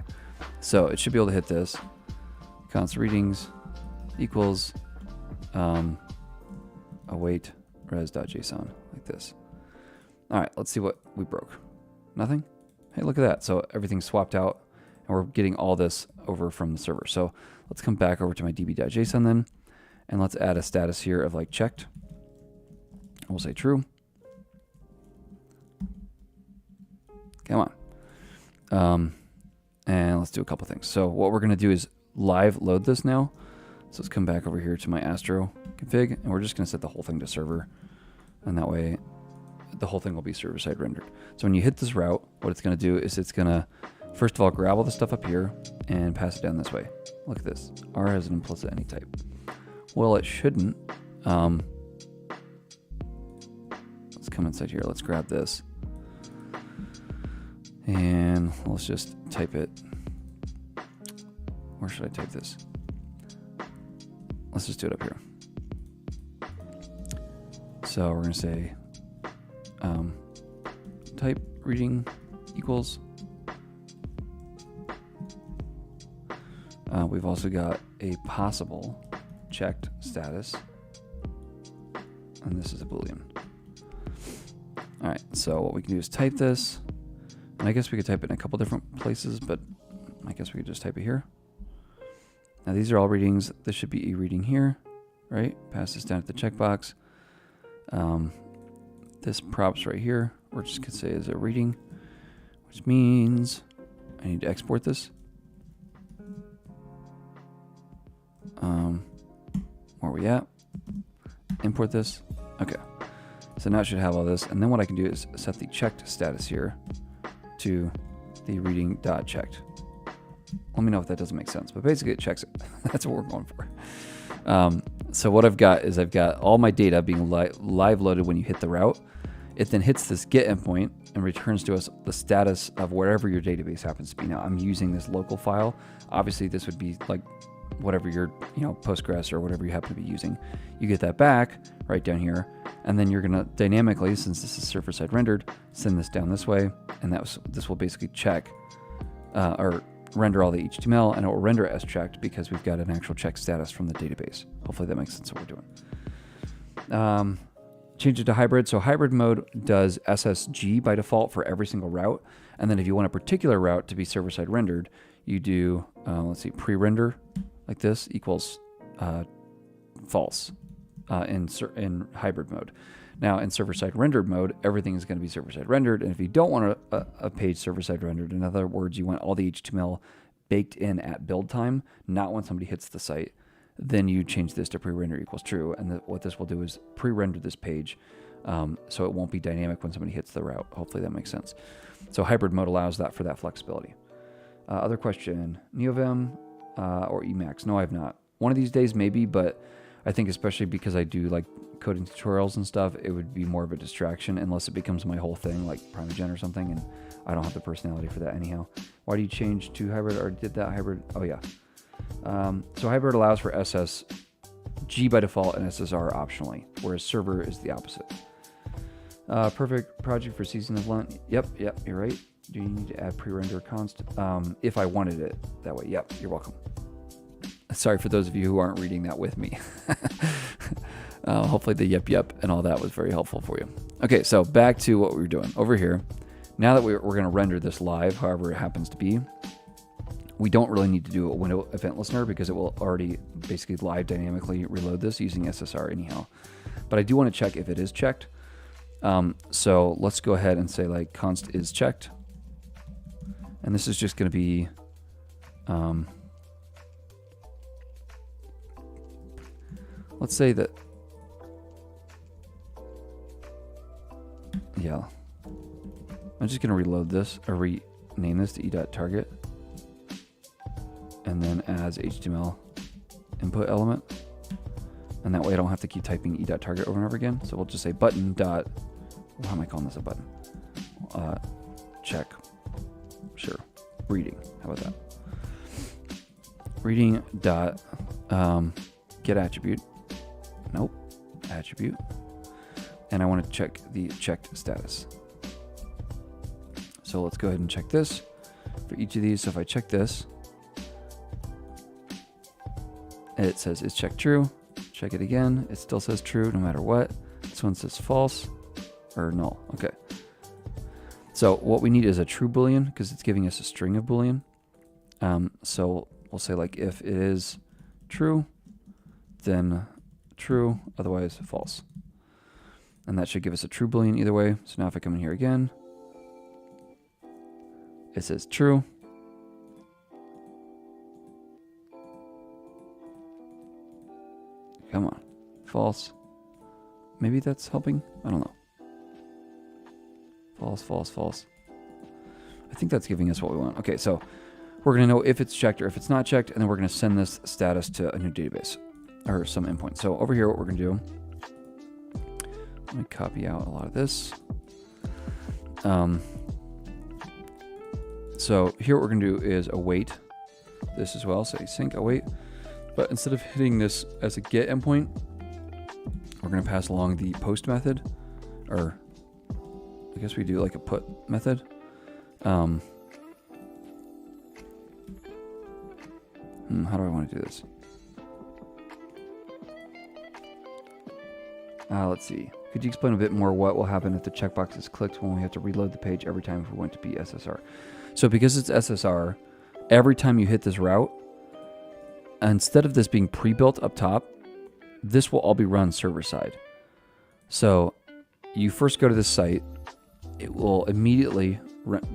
so it should be able to hit this. Const readings equals await res.json, like this. All right, let's see what we broke. Nothing? Hey, look at that. So everything's swapped out, and we're getting all this over from the server. So let's come back over to my db.json then, and let's add a status here of like checked. We'll say true. Come on. And let's do a couple things. So what we're going to do is live load this now. So let's come back over here to my Astro config, and we're just going to set the whole thing to server. And that way, the whole thing will be server-side rendered. So when you hit this route, what it's going to do is it's going to, first of all, grab all the stuff up here and pass it down this way. Look at this. R has an implicit any type. Well, it shouldn't. Let's come inside here. Let's grab this. And let's just type it. Where should I type this? Let's just do it up here. So we're going to say type reading equals. We've also got a possible checked status. And this is a Boolean. All right, so what we can do is type this. And I guess we could type it in a couple different places, but I guess we could just type it here. Now these are all readings. This should be a reading here, right? Pass this down to the checkbox. This props right here, we're just gonna say is a reading, which means I need to export this. Where are we at? Import this. Okay. So now it should have all this. And then what I can do is set the checked status here to the reading.checked. Let me know if that doesn't make sense, but basically it checks it. That's what we're going for. So what I've got is I've got all my data being live loaded when you hit the route. It then hits this get endpoint and returns to us the status of wherever your database happens to be. Now I'm using this local file. Obviously this would be like whatever your Postgres or whatever you happen to be using. You get that back right down here, and then you're gonna dynamically, since this is server-side rendered, send this down this way, and this will basically check or render all the HTML, and it will render as checked because we've got an actual check status from the database. Hopefully that makes sense what we're doing. Change it to hybrid. So hybrid mode does SSG by default for every single route. And then if you want a particular route to be server-side rendered, you do, let's see, pre-render like this equals false in hybrid mode. Now in server-side rendered mode, everything is going to be server-side rendered. And if you don't want a page server-side rendered, in other words, you want all the HTML baked in at build time, not when somebody hits the site, then you change this to pre-render equals true. And what this will do is pre-render this page so it won't be dynamic when somebody hits the route. Hopefully that makes sense. So hybrid mode allows that for that flexibility. Other question, NeoVim or Emacs? No, I have not. One of these days maybe, but I think especially because I do like coding tutorials and stuff, it would be more of a distraction unless it becomes my whole thing, like Primogen or something, and I don't have the personality for that anyhow. Why do you change to hybrid, or did that hybrid? Oh yeah. So hybrid allows for SSG by default and SSR optionally, whereas server is the opposite. Perfect project for season of Lent. Yep, you're right. Do you need to add pre-render const? If I wanted it that way. Yep, you're welcome. Sorry for those of you who aren't reading that with me. Hopefully the yep and all that was very helpful for you. Okay, so back to what we were doing over here. Now that we're going to render this live, however it happens to be, we don't really need to do a window event listener because it will already basically live dynamically reload this using SSR anyhow. But I do want to check if it is checked. So let's go ahead and say like const is checked. And this is just going to be let's say that, yeah, I'm just going to reload this or rename this to e.target and then as HTML input element. And that way I don't have to keep typing e.target over and over again. So we'll just say button dot, how am I calling this a button? Check, sure, reading, how about that? Reading dot get attribute, nope, attribute. And I want to check the checked status. So let's go ahead and check this for each of these. So if I check this, it says it's checked true. Check it again. It still says true no matter what. This one says false or null. Okay. So what we need is a true Boolean because it's giving us a string of Boolean. So we'll say like if it is true, then true, otherwise false. And that should give us a true Boolean either way. So now if I come in here again, it says true. Come on, false. Maybe that's helping? I don't know. False, false, false. I think that's giving us what we want. Okay, so we're gonna know if it's checked or if it's not checked, and then we're gonna send this status to a new database or some endpoint. So over here, what we're gonna do, let me copy out a lot of this. So here what we're gonna do is await this as well. So async await, but instead of hitting this as a get endpoint, we're gonna pass along the post method, or I guess we do like a put method. How do I want to do this? Let's see. Could you explain a bit more what will happen if the checkbox is clicked when we have to reload the page every time if we want to be SSR? So because it's SSR, every time you hit this route, instead of this being pre-built up top, this will all be run server side. So you first go to this site, it will immediately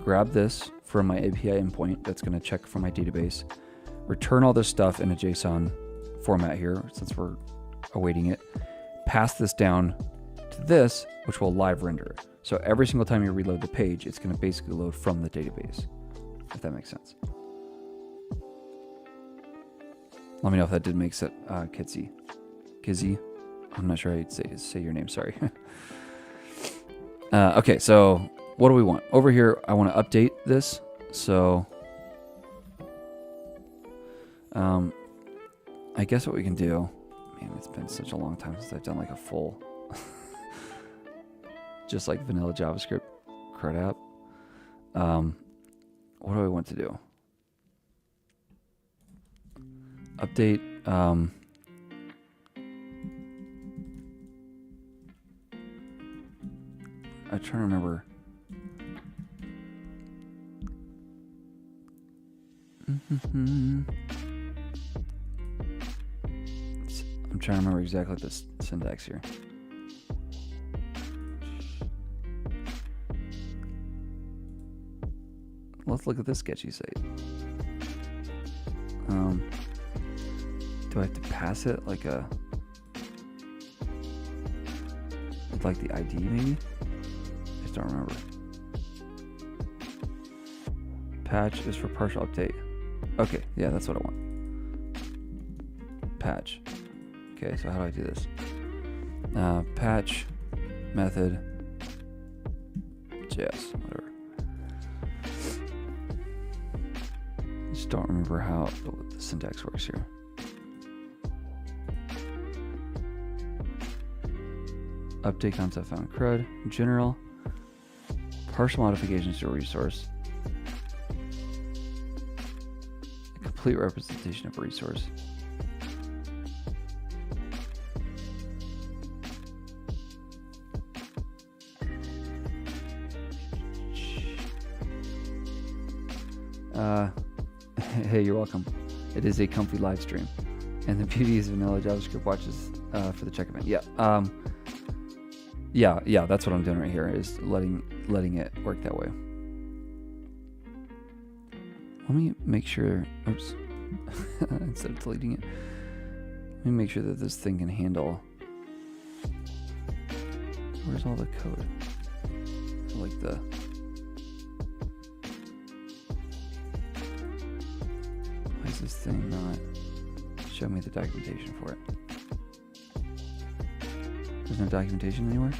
grab this from my API endpoint that's going to check from my database, return all this stuff in a JSON format here since we're awaiting it, pass this down to this, which will live render it. So every single time you reload the page, it's going to basically load from the database, if that makes sense. Let me know if that did make sense, Kizzy. I'm not sure how you'd say your name, sorry. Okay, so what do we want? Over here, I want to update this. So I guess what we can do, man, it's been such a long time since I've done like a full, just like vanilla JavaScript CRUD app. What do I want to do? Update. I'm trying to remember. I'm trying to remember exactly the syntax here. Let's look at this sketchy site. Do I have to pass it like a, like the ID maybe? I just don't remember. Patch is for partial update. Okay, yeah, that's what I want. Patch. Okay, so how do I do this? Patch method JS, whatever. I just don't remember how the syntax works here. Update concept found CRUD. General. Partial modifications to a resource. A complete representation of a resource. Hey, you're welcome. It is a comfy live stream. And the beauty is vanilla JavaScript watches for the check event. Yeah. Yeah, that's what I'm doing right here, is letting it work that way. Let me make sure, oops, instead of deleting it, let me make sure that this thing can handle, where's all the code? Like the, why is this thing not show me the documentation for it? There's no documentation anywhere?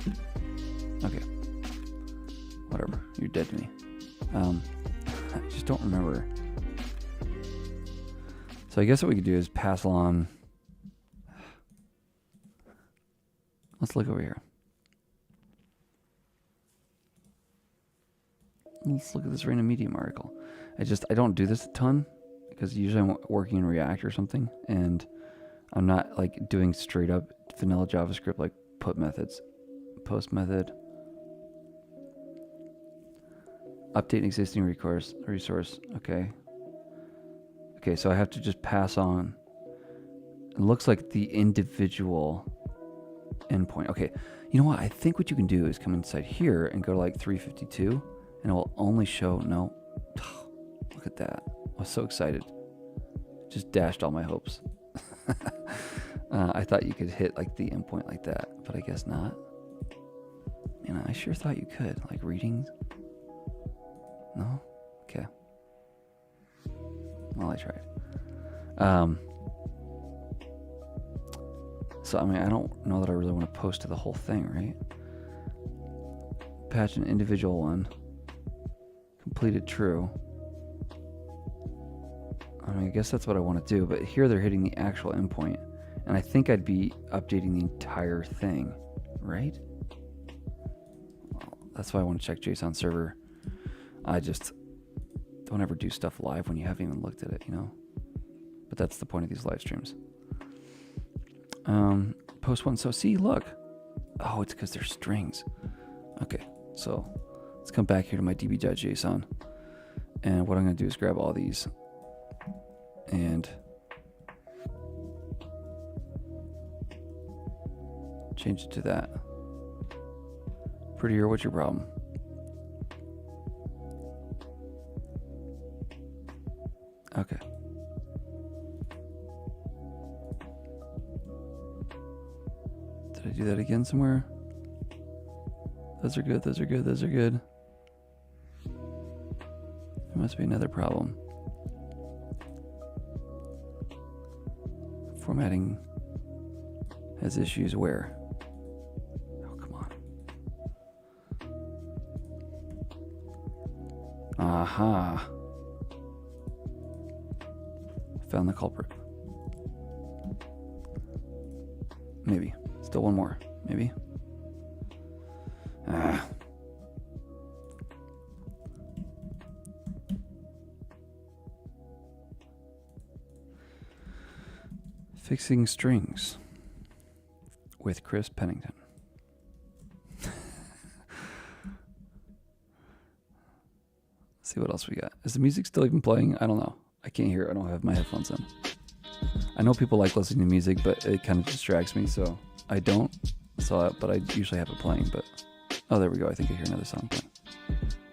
Okay. Whatever. You're dead to me. I just don't remember. So I guess what we could do is pass along. Let's look over here. Let's look at this random Medium article. I don't do this a ton because usually I'm working in React or something, and I'm not like doing straight up vanilla JavaScript like put methods. Post method. Update existing resource. Okay. Okay, so I have to just pass on. It looks like the individual endpoint. Okay, you know what? I think what you can do is come inside here and go to like 352, and it will only show, no. Look at that. I was so excited. Just dashed all my hopes. I thought you could hit like the endpoint like that, but I guess not. Man, I sure thought you could. Like readings? No? Okay. Well, I tried. So, I mean, I don't know that I really want to post to the whole thing, right? Patch an individual one. Completed true. I mean, I guess that's what I want to do, but here they're hitting the actual endpoint. And I think I'd be updating the entire thing, right? Well, that's why I want to check JSON server. I just don't ever do stuff live when you haven't even looked at it, you know? But that's the point of these live streams. Post one. So see, look. Oh, it's because they're strings. Okay, so let's come back here to my db.json. And what I'm going to do is grab all these and change it to that. Prettier, what's your problem? Okay. Did I do that again somewhere? Those are good, those are good, those are good. There must be another problem. Formatting has issues where? Oh, come on. Aha. Found the culprit. Maybe. Still one more. Maybe. Fixing strings with Chris Pennington. See what else we got. Is the music still even playing? I don't know. I can't hear it. I don't have my headphones in. I know people like listening to music, but it kind of distracts me, so I don't. But I usually have it playing. But oh, there we go. I think I hear another song playing.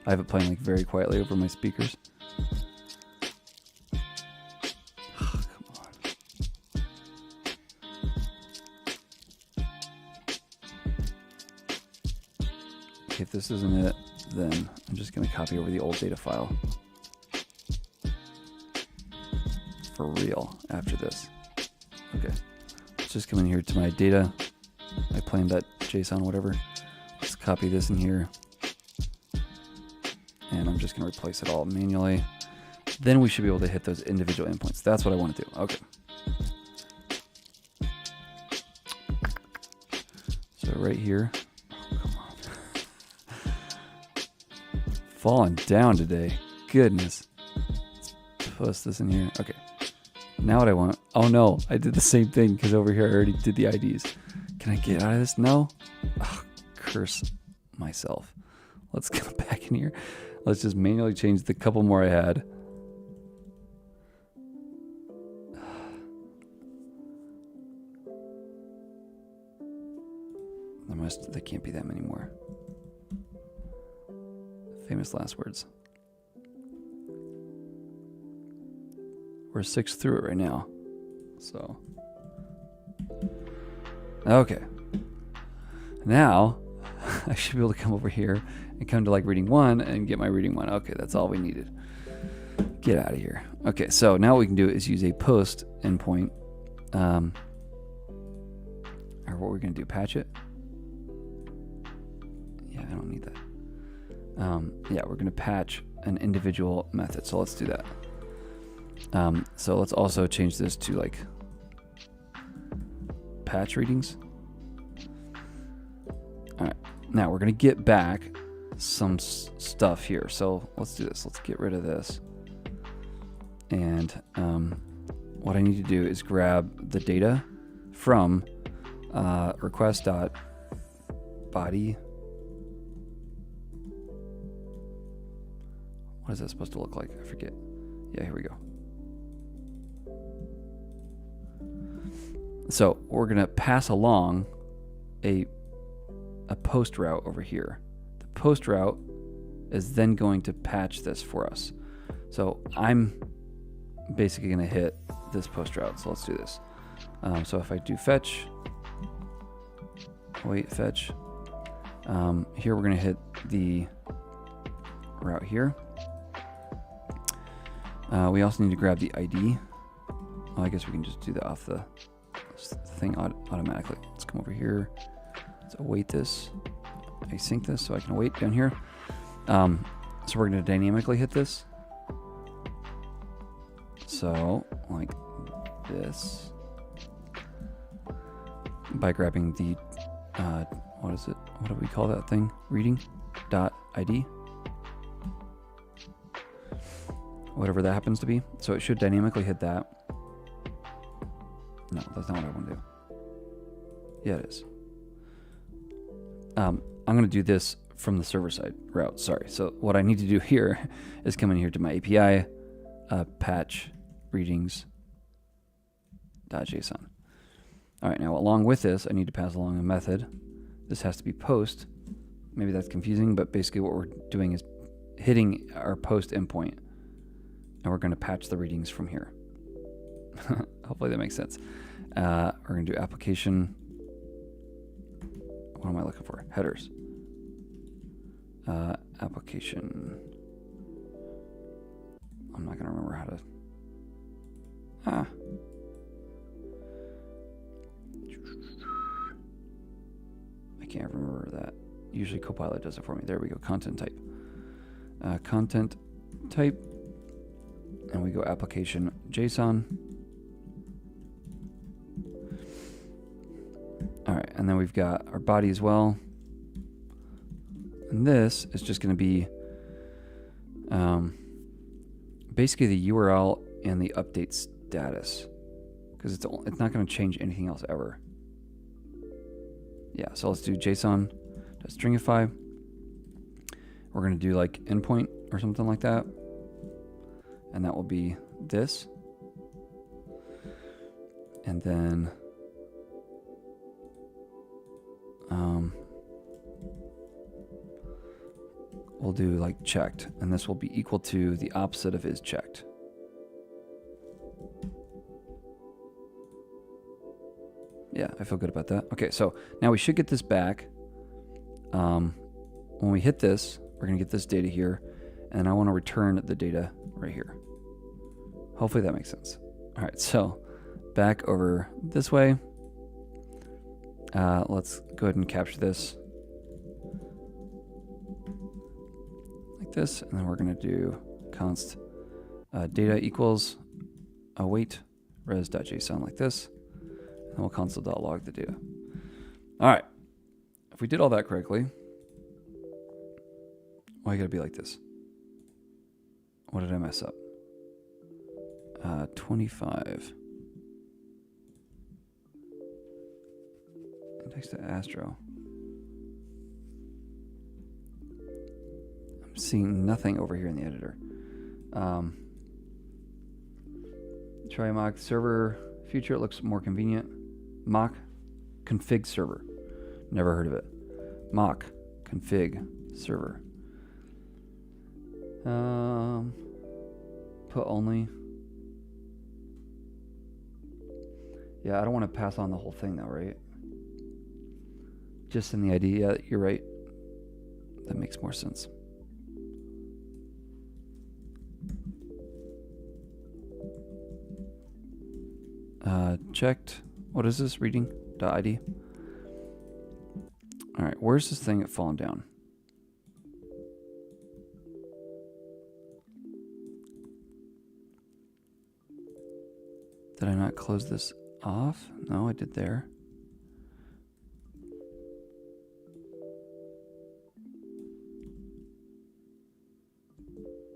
I have it playing like very quietly over my speakers. Oh, come on. If this isn't it, then I'm just going to copy over the old data file for real after this. Okay, let's just come in here to my data, my plain.json, whatever. Let's copy this in here, and I'm just going to replace it all manually. Then we should be able to hit those individual endpoints. That's what I want to do. Okay. So right here. Falling down today. Goodness. Let's post this in here. Okay. Now what I want. Oh no, I did the same thing because over here I already did the IDs. Can I get out of this? No? Oh, curse myself. Let's go back in here. Let's just manually change the couple more I had. There can't be that many more. Famous last words. We're 6 through it right now. So. Okay. Now, I should be able to come over here and come to like reading 1 and get my reading 1. Okay, that's all we needed. Get out of here. Okay, so now what we can do is use a post endpoint. Or what we're going to do, patch it. Yeah, I don't need that. Yeah, we're going to patch an individual method. So let's do that. So let's also change this to like patch readings. All right. Now we're going to get back some stuff here. So let's do this. Let's get rid of this. And what I need to do is grab the data from request.body. What is that supposed to look like? I forget. Yeah, here we go. So we're going to pass along a post route over here. The post route is then going to patch this for us. So I'm basically going to hit this post route. So let's do this. So if I do fetch, fetch, here we're going to hit the route here. We also need to grab the ID. Well, I guess we can just do that off the thing automatically. Let's come over here. Let's await this. Async this so I can await down here. So we're going to dynamically hit this. So like this. By grabbing the, what is it? What do we call that thing? Reading.id. Whatever that happens to be. So it should dynamically hit that. No, that's not what I want to do. Yeah, it is. I'm going to do this from the server side route. Sorry. So what I need to do here is come in here to my API, patch readings.json. All right. Now, along with this, I need to pass along a method. This has to be post. Maybe that's confusing, but basically what we're doing is hitting our post endpoint. And we're going to patch the readings from here. Hopefully that makes sense. We're going to do application. What am I looking for? Headers. Application. I'm not going to remember how to. I can't remember that. Usually Copilot does it for me. There we go. Content type. Content type. And we go application JSON. All right, and then we've got our body as well. And this is just going to be basically the URL and the update status, because it's not going to change anything else ever. Yeah, so let's do JSON.stringify. We're going to do like endpoint or something like that, and that will be this. And then we'll do like checked, and this will be equal to the opposite of is checked. Yeah, I feel good about that. Okay, so now we should get this back. When we hit this, we're going to get this data here, and I want to return the data right here. Hopefully that makes sense. All right, so back over this way. Let's go ahead and capture this like this, and then we're going to do const data equals await res.json like this, and we'll console.log the data. All right, if we did all that correctly, why you gotta be like this? What did I mess up? 25. Index to Astro. I'm seeing nothing over here in the editor. Try mock server future. It looks more convenient. Mock config server. Never heard of it. Mock config server. Put only. Yeah, I don't want to pass on the whole thing though, right? Just in the ID. Yeah, you're right. That makes more sense. Checked. What is this? Reading.id. All right, where's this thing fallen down? Did I not close this off? No, I did there.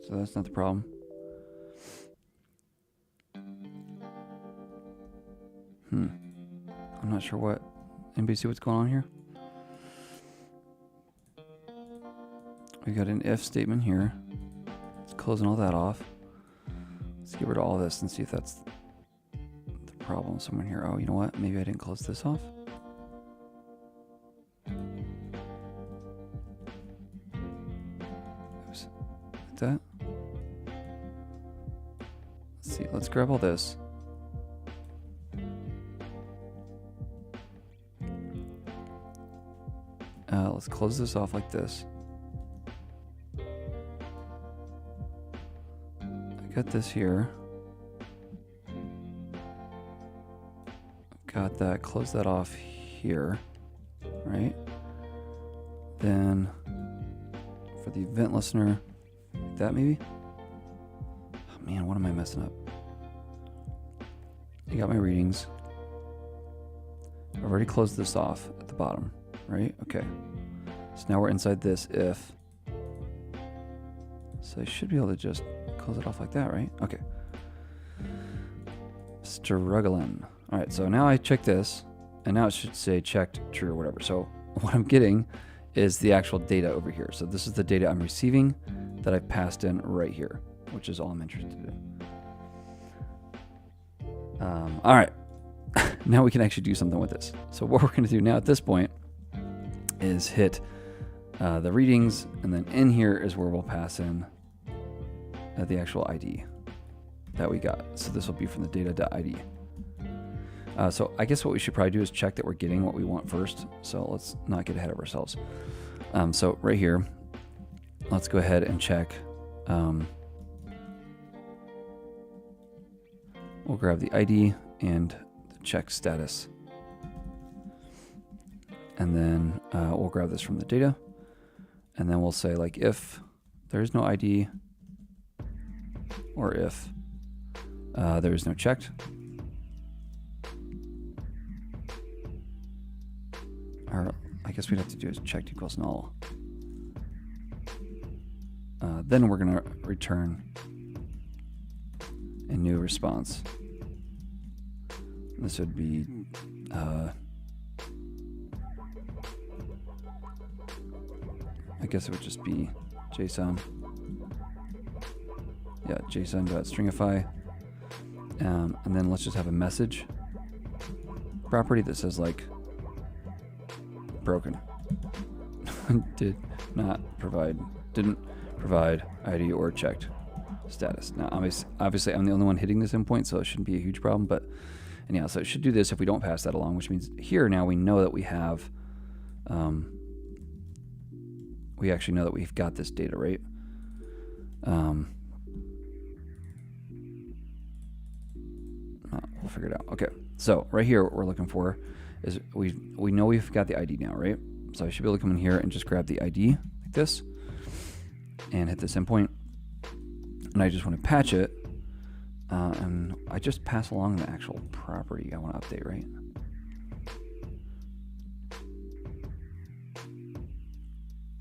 So that's not the problem. I'm not sure what. Anybody see what's going on here? We got an if statement here. It's closing all that off. Let's get rid of all this and see if that's the problem somewhere here. Oh, you know what? Maybe I didn't close this off. Oops. Like that. Let's see. Let's grab all this. Let's close this off like this. I got this here. Got that. Close that off here. Right? Then for the event listener, like that maybe? Oh man, what am I messing up? I got my readings. I've already closed this off at the bottom, right? Okay. So now we're inside this if. So I should be able to just close it off like that, right? Okay. Struggling. All right, so now I check this, and now it should say checked true or whatever. So what I'm getting is the actual data over here. So this is the data I'm receiving that I've passed in right here, which is all I'm interested in. All right, now we can actually do something with this. So what we're going to do now at this point is hit the readings, and then in here is where we'll pass in the actual ID that we got. So this will be from the data.id. So I guess what we should probably do is check that we're getting what we want first. So let's not get ahead of ourselves. So right here, let's go ahead and check. We'll grab the ID and the check status. And then we'll grab this from the data. And then we'll say like if there is no ID or if there is no checked. guess we'd have to do is checked equals null. Then we're going to return a new response. This would be I guess it would just be JSON. Yeah, JSON.stringify. And then let's just have a message property that says like broken. Didn't provide ID or checked status. Now, obviously, I'm the only one hitting this endpoint, so it shouldn't be a huge problem. But anyhow, so it should do this if we don't pass that along, which means here now we know that we have, we actually know that we've got this data, right? We'll figure it out. Okay, so right here, what we're looking for is we know we've got the ID now, right? So I should be able to come in here and just grab the ID like this and hit this endpoint. And I just want to patch it. And I just pass along the actual property I want to update, right?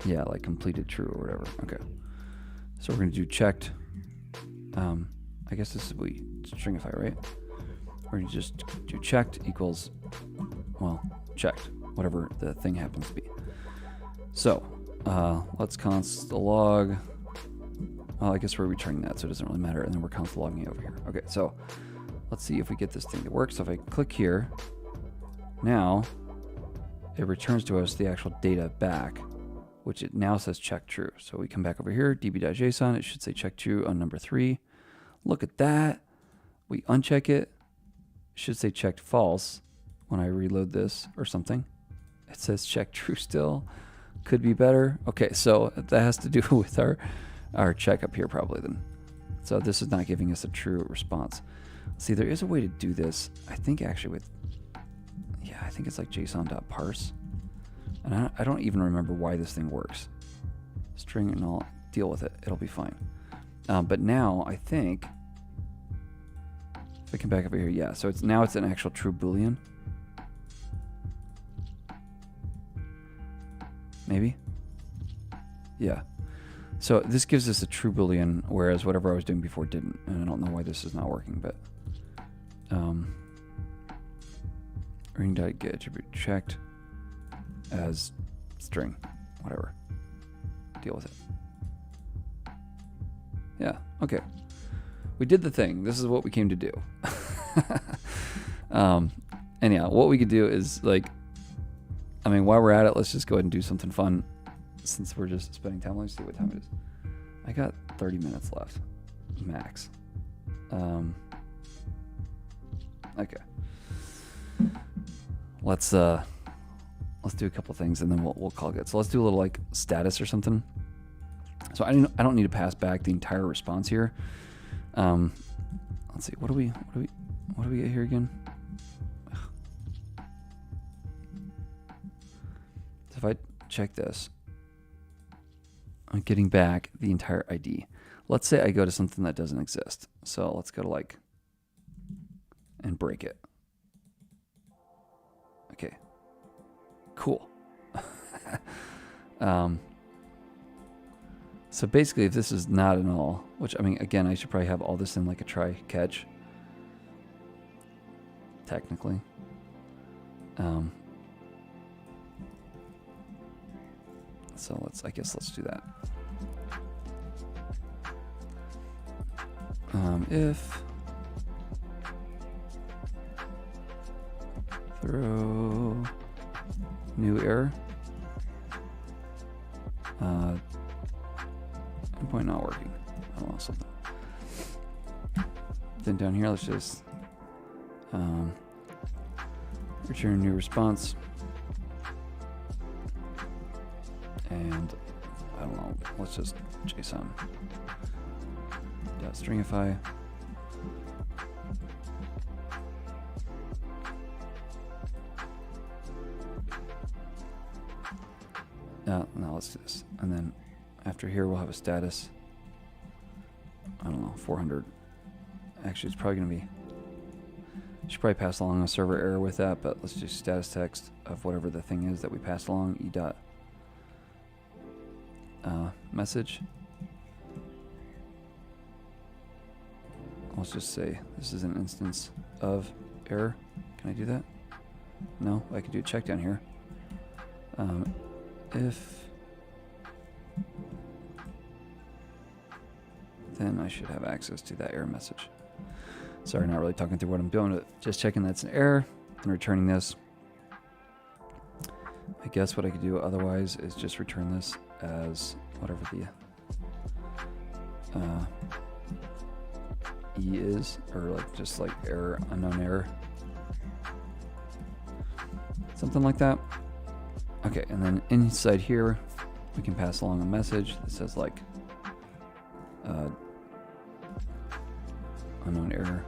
Yeah, like completed true or whatever. Okay. So we're going to do checked. I guess this is stringify, right? We're going to just do checked equals, well, checked, whatever the thing happens to be. So let's const the log. Well, I guess we're returning that, so it doesn't really matter. And then we're const logging it over here. Okay, so let's see if we get this thing to work. So if I click here, now it returns to us the actual data back, which it now says check true. So we come back over here, db.json, it should say check true on number 3. Look at that. We uncheck it. It should say checked false when I reload this or something. It says check true still. Could be better. Okay, so that has to do with our check up here probably then. So this is not giving us a true response. See, there is a way to do this. I think actually with, yeah, I think it's like json.parse. And I don't even remember why this thing works. String and I'll deal with it. It'll be fine. But now I think, if I come back over here, yeah. So now it's an actual true Boolean. Maybe? Yeah. So this gives us a true Boolean, whereas whatever I was doing before didn't. And I don't know why this is not working, but ring.get attribute checked as string, whatever. Deal with it. Yeah, okay. We did the thing. This is what we came to do. Anyhow, what we could do is like, I mean, while we're at it, let's just go ahead and do something fun since we're just spending time. Let's see what time it is. I got 30 minutes left, max. Okay. Let's do a couple things and then we'll call it good. So let's do a little like status or something. So I don't need to pass back the entire response here. Let's see. What do we get here again? So if I check this, I'm getting back the entire ID. Let's say I go to something that doesn't exist. So let's go to like and break it. Okay. Cool. So basically, if this is not an all, which I mean, again, I should probably have all this in like a try catch. Technically. So I guess let's do that. If throw new error, endpoint not working. I don't know, something. Then down here, let's just return new response. And I don't know, let's just JSON .stringify. Now let's do this. And then after here, we'll have a status. I don't know, 400. Actually, it's probably going to be Should probably pass along a server error with that, but let's do status text of whatever the thing is that we passed along, e dot message. Let's just say this is an instance of error. Can I do that? No, I can do a check down here. If, then I should have access to that error message. Sorry, not really talking through what I'm doing, but just checking that's an error and returning this. I guess what I could do otherwise is just return this as whatever the E is, or like just like error, unknown error. Something like that. Okay, and then inside here, we can pass along a message that says like unknown error.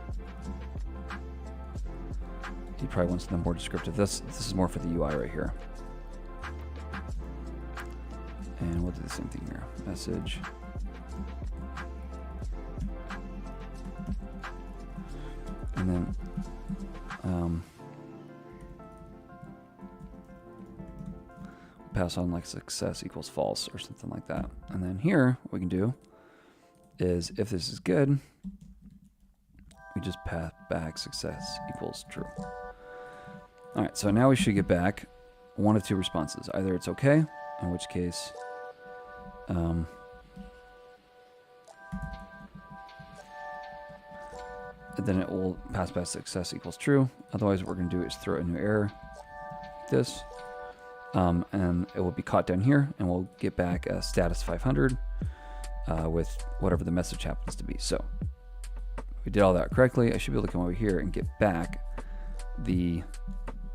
He probably wants them more descriptive. This is more for the UI right here. And we'll do the same thing here. Message. And then pass on like success equals false or something like that. And then here, what we can do is if this is good, we just pass back success equals true. All right, so now we should get back one of two responses. Either it's okay, in which case then it will pass back success equals true. Otherwise, what we're going to do is throw a new error, like this, and it will be caught down here, and we'll get back a status 500 with whatever the message happens to be. So if we did all that correctly, I should be able to come over here and get back the,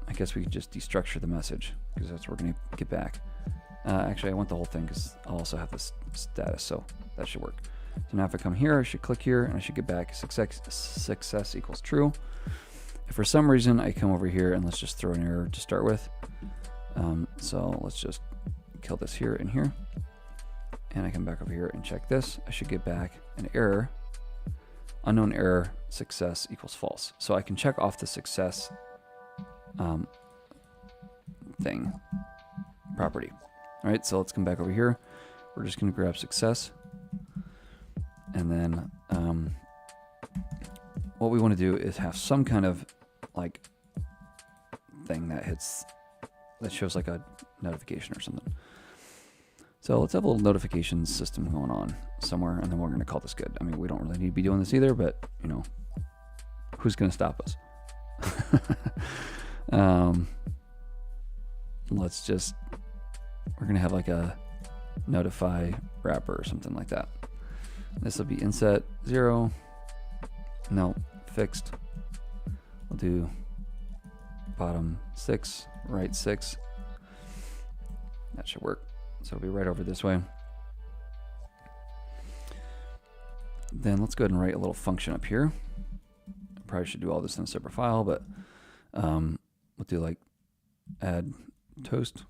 I guess we could just destructure the message because that's what we're going to get back. Actually, I want the whole thing because I'll also have this status, so that should work. So now if I come here, I should click here, and I should get back success equals true. If for some reason I come over here, and let's just throw an error to start with. So let's just kill this here and here. And I come back over here and check this. I should get back an error, unknown error, success equals false. So I can check off the success thing property. All right, so let's come back over here. We're just going to grab success. And then what we want to do is have some kind of like thing that hits, that shows like a notification or something. So let's have a little notification system going on somewhere, and then we're going to call this good. I mean, we don't really need to be doing this either, but you know, who's going to stop us? Let's just, we're going to have like a notify wrapper or something like that. This will be inset 0. No, fixed. We'll do bottom 6, right 6. That should work. So it'll be right over this way. Then let's go ahead and write a little function up here. I probably should do all this in a separate file, but we'll do like add toast.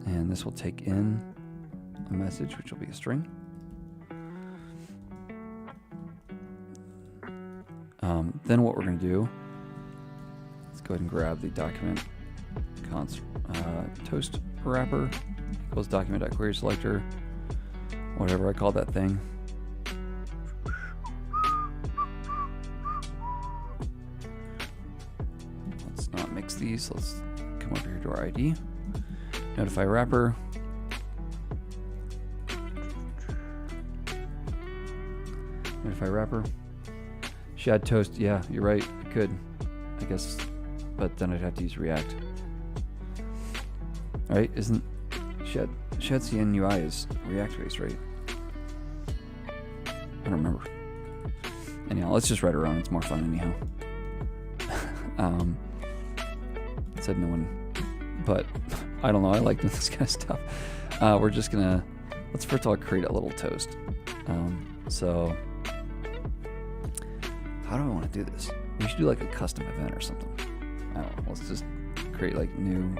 And this will take in a message, which will be a string. Then what we're going to do, let's go ahead and grab the document const toast wrapper equals document.query selector, whatever I call that thing. Let's not mix these. Let's come over here to our ID. Notify wrapper. Notify wrapper. Shad toast. Yeah, you're right. I could, I guess, but then I'd have to use React. Right? Isn't Shad CN UI is React based, right? I don't remember. Anyhow, let's just write our own. It's more fun anyhow. Said no one, but I don't know. I like doing this kind of stuff. We're just gonna, let's first of all create a little toast. So how do I want to do this? We should do like a custom event or something. I don't know. Let's just create like new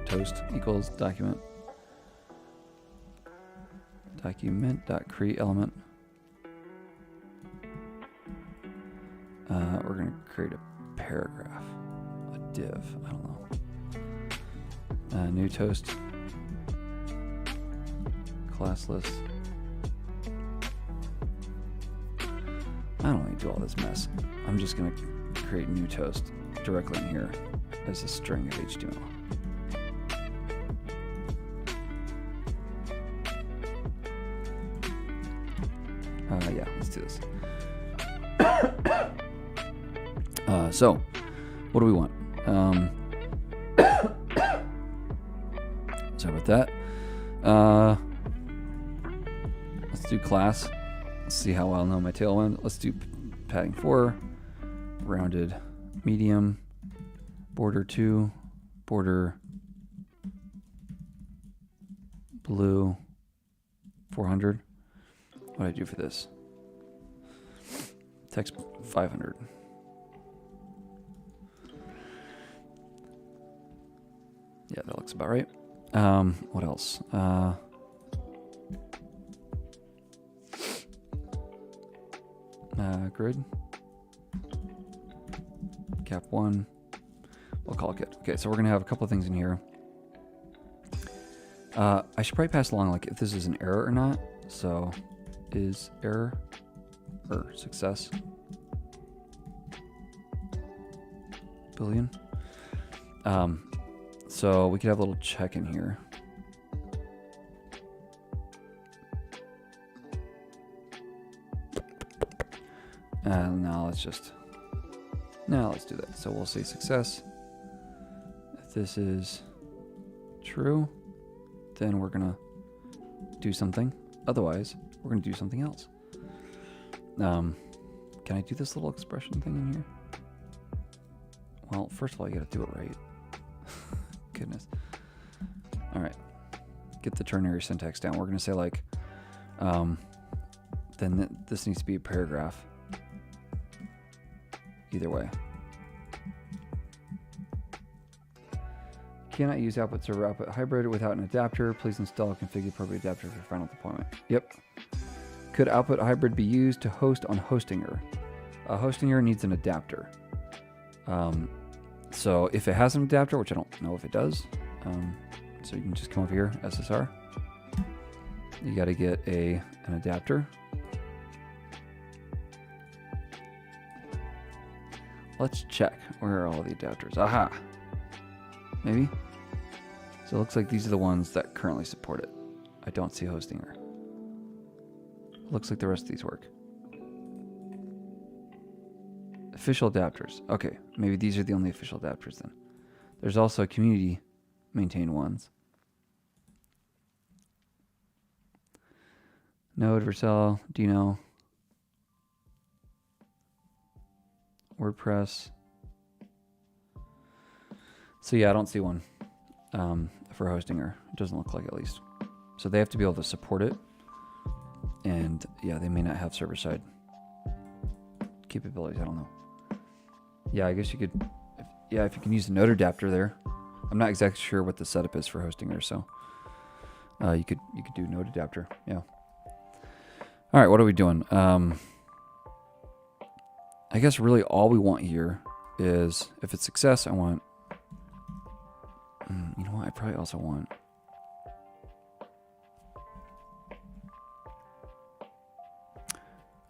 toast equals document.create element. We're going to create a paragraph, a div, I don't know. New toast, class list. I don't need to do all this mess. I'm just going to create new toast directly in here as a string of HTML. Yeah, let's do this. So, what do we want? Sorry about that. Let's do class. Let's see how well I know my tailwind. Let's do padding 4, rounded medium, border 2, border blue 400. What did I do for this? Text 500. Yeah, that looks about right. What else? Grid. Cap 1. We'll call it good. Okay, so we're going to have a couple of things in here. I should probably pass along like if this is an error or not. So is error or success billion. So we could have a little check in here. Now let's do that. So we'll say success. If this is true, then we're gonna do something. Otherwise, we're gonna do something else. Can I do this little expression thing in here? Well, first of all, you gotta do it right. Goodness. All right. Get the ternary syntax down. We're gonna say like, then this needs to be a paragraph. Either way. Cannot use output server output hybrid without an adapter. Please install a configure appropriate adapter for final deployment. Yep. Could output hybrid be used to host on Hostinger? Hostinger needs an adapter. So if it has an adapter, which I don't know if it does, so you can just come over here, SSR. You got to get an adapter. Let's check. Where are all the adapters? Aha! Maybe? So it looks like these are the ones that currently support it. I don't see Hostinger. Looks like the rest of these work. Official adapters. Okay, maybe these are the only official adapters then. There's also community maintained ones. Node, Vercel, Dino, WordPress. So yeah, I don't see one for Hostinger. It doesn't look like, at least. So they have to be able to support it. And yeah, they may not have server-side capabilities. I don't know. Yeah, I guess you could. If you can use a node adapter there. I'm not exactly sure what the setup is for Hostinger, so you could do node adapter. Yeah. All right, what are we doing? I guess really all we want here is, if it's success, I want. You know what? I probably also want.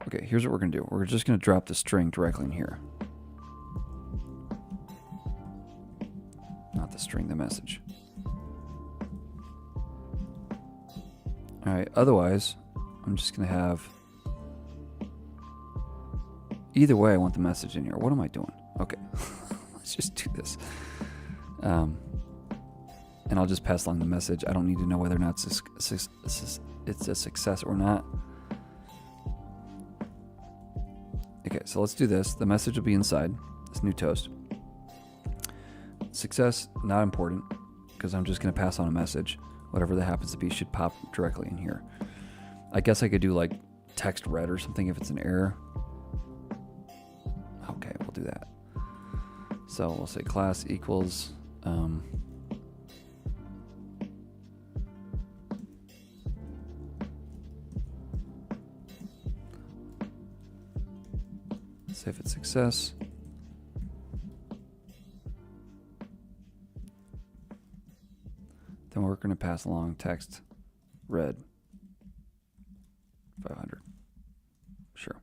Okay, here's what we're gonna do. We're just gonna drop the string directly in here. Not the string, the message. All right, otherwise, I'm just gonna have. Either way, I want the message in here. What am I doing? Okay, let's just do this. And I'll just pass along the message. I don't need to know whether or not it's a success or not. Okay, so let's do this. The message will be inside this new toast. Success, not important, because I'm just going to pass on a message. Whatever that happens to be should pop directly in here. I guess I could do like text red or something if it's an error. Okay, we'll do that. So we'll say class equals Say if it's success. Then we're going to pass along text red 500. Sure.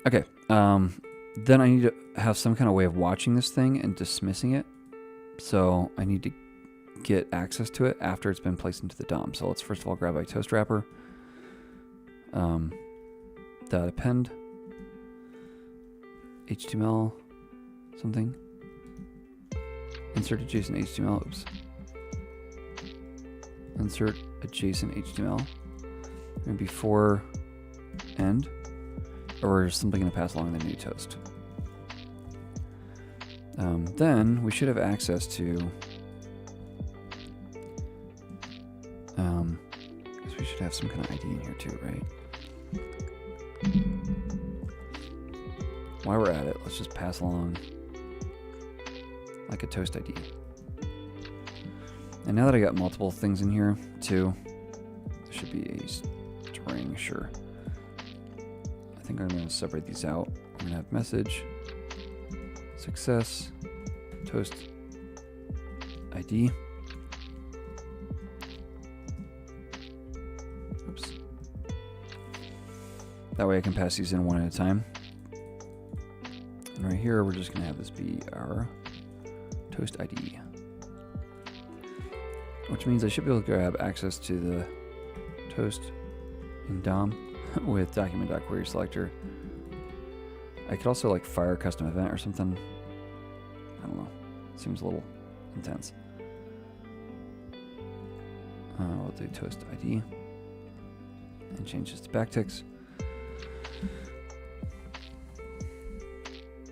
Okay. Then I need to have some kind of way of watching this thing and dismissing it. So I need to get access to it after it's been placed into the DOM. So let's first of all grab a toast wrapper. Dot append HTML something. Insert adjacent HTML. Oops. Insert adjacent HTML. And before end. Or we're simply going to pass along the new toast. Then we should have access to. Because we should have some kind of ID in here too, right? While we're at it, let's just pass along like a toast ID. And now that I got multiple things in here too, there should be a string, sure. I think I'm going to separate these out. I'm going to have message, success, toast ID. Oops. That way I can pass these in one at a time. And right here, we're just going to have this be our toast ID. Which means I should be able to grab access to the toast in DOM with document.query selector. I could also like fire a custom event or something. I don't know. Seems a little intense. We'll do toast ID and change this to backticks.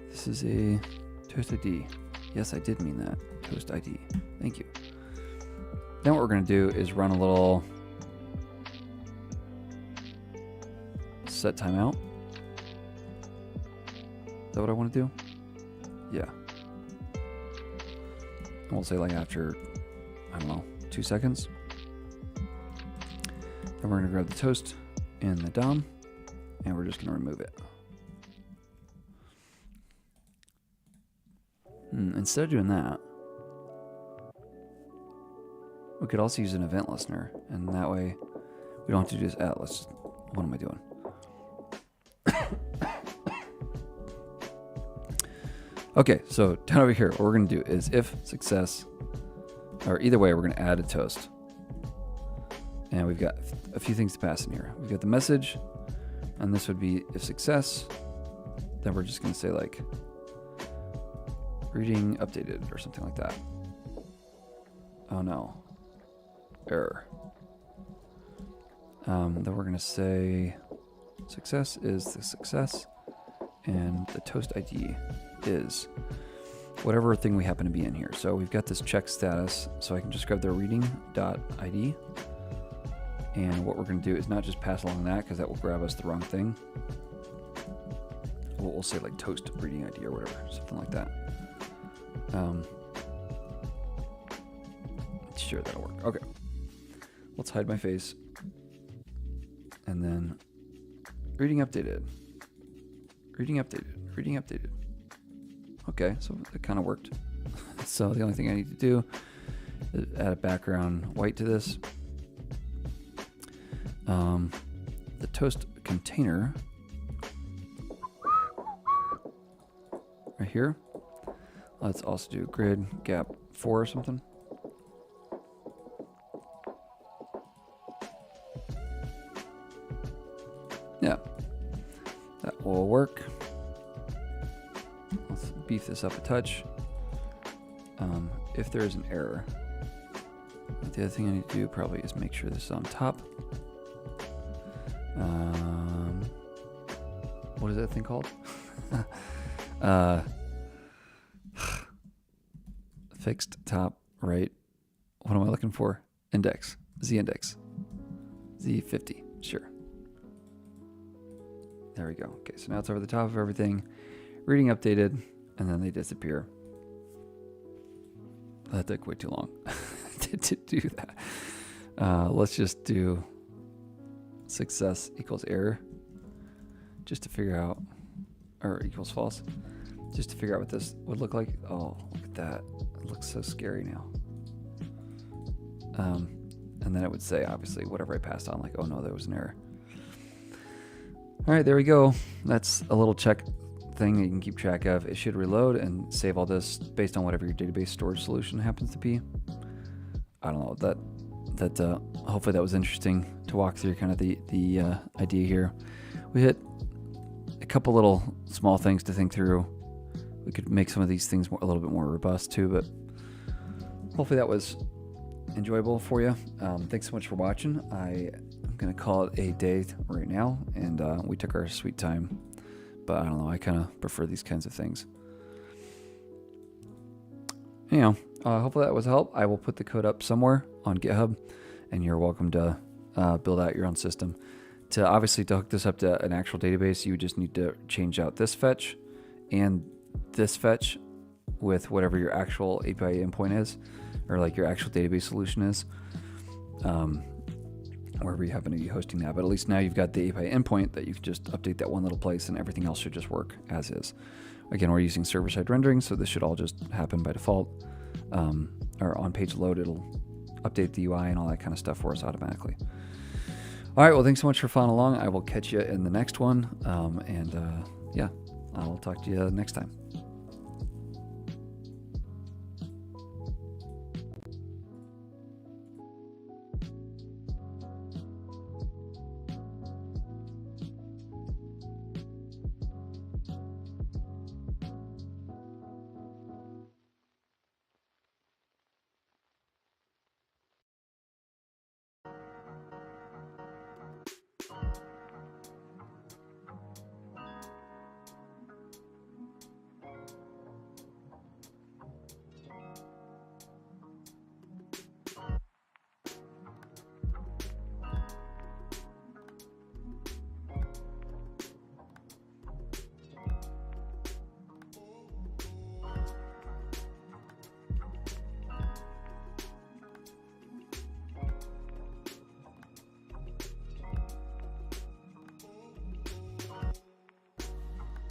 This is a toast ID. Yes, I did mean that. Toast ID. Thank you. Then what we're going to do is run a little set timeout. Is that what I want to do? Yeah. And we'll say like after, I don't know, 2 seconds. Then we're going to grab the toast in the DOM and we're just going to remove it. Instead of doing that, we could also use an event listener, and that way we don't have to do this. What am I doing? Okay, so down over here, what we're going to do is if success, or either way, we're going to add a toast. And we've got a few things to pass in here. We've got the message, and this would be if success, then we're just going to say like reading updated or something like that. Oh no. Error. Then we're going to say success is the success, and the toast ID is whatever thing we happen to be in here. So we've got this check status, so I can just grab the reading.id, and what we're going to do is not just pass along that because that will grab us the wrong thing. We'll say like toast reading ID or whatever, something like that. Sure, that'll work. Okay. Let's hide my face. And then reading updated. Reading updated. Reading updated. Okay, so it kind of worked. So the only thing I need to do is add a background white to this. The toast container right here. Let's also do grid gap 4 or something. Yeah, that will work. Let's beef this up a touch. If there is an error, the other thing I need to do probably is make sure this is on top. What is that thing called? Fixed top right. What am I looking for? Index. Z index. Z50. Sure. There we go. Okay, so now it's over the top of everything. Reading updated, and then they disappear. That took way too long to do that. Let's just do success equals error, just to figure out or equals false, just to figure out what this would look like. Oh, look at that. It looks so scary now. And then it would say, obviously, whatever I passed on, like, oh no, there was an error. All right, there we go. That's a little check thing that you can keep track of. It should reload and save all this based on whatever your database storage solution happens to be. I don't know, hopefully that was interesting to walk through kind of the idea here. We hit a couple little small things to think through. We could make some of these things a little bit more robust too, but hopefully that was enjoyable for you. Thanks so much for watching. I'm going to call it a day right now, and we took our sweet time, but I don't know, I kind of prefer these kinds of things. Anyhow, hopefully that was a help. I will put the code up somewhere on GitHub, and you're welcome to build out your own system. To hook this up to an actual database, you just need to change out this fetch and this fetch with whatever your actual API endpoint is, or like your actual database solution is, wherever you happen to be hosting that. But at least now you've got the API endpoint that you can just update that one little place, and everything else should just work as is. Again, we're using server-side rendering, so this should all just happen by default. Or on page load, it'll update the UI and all that kind of stuff for us automatically. All right, well, thanks so much for following along. I will catch you in the next one. Yeah, I'll talk to you next time.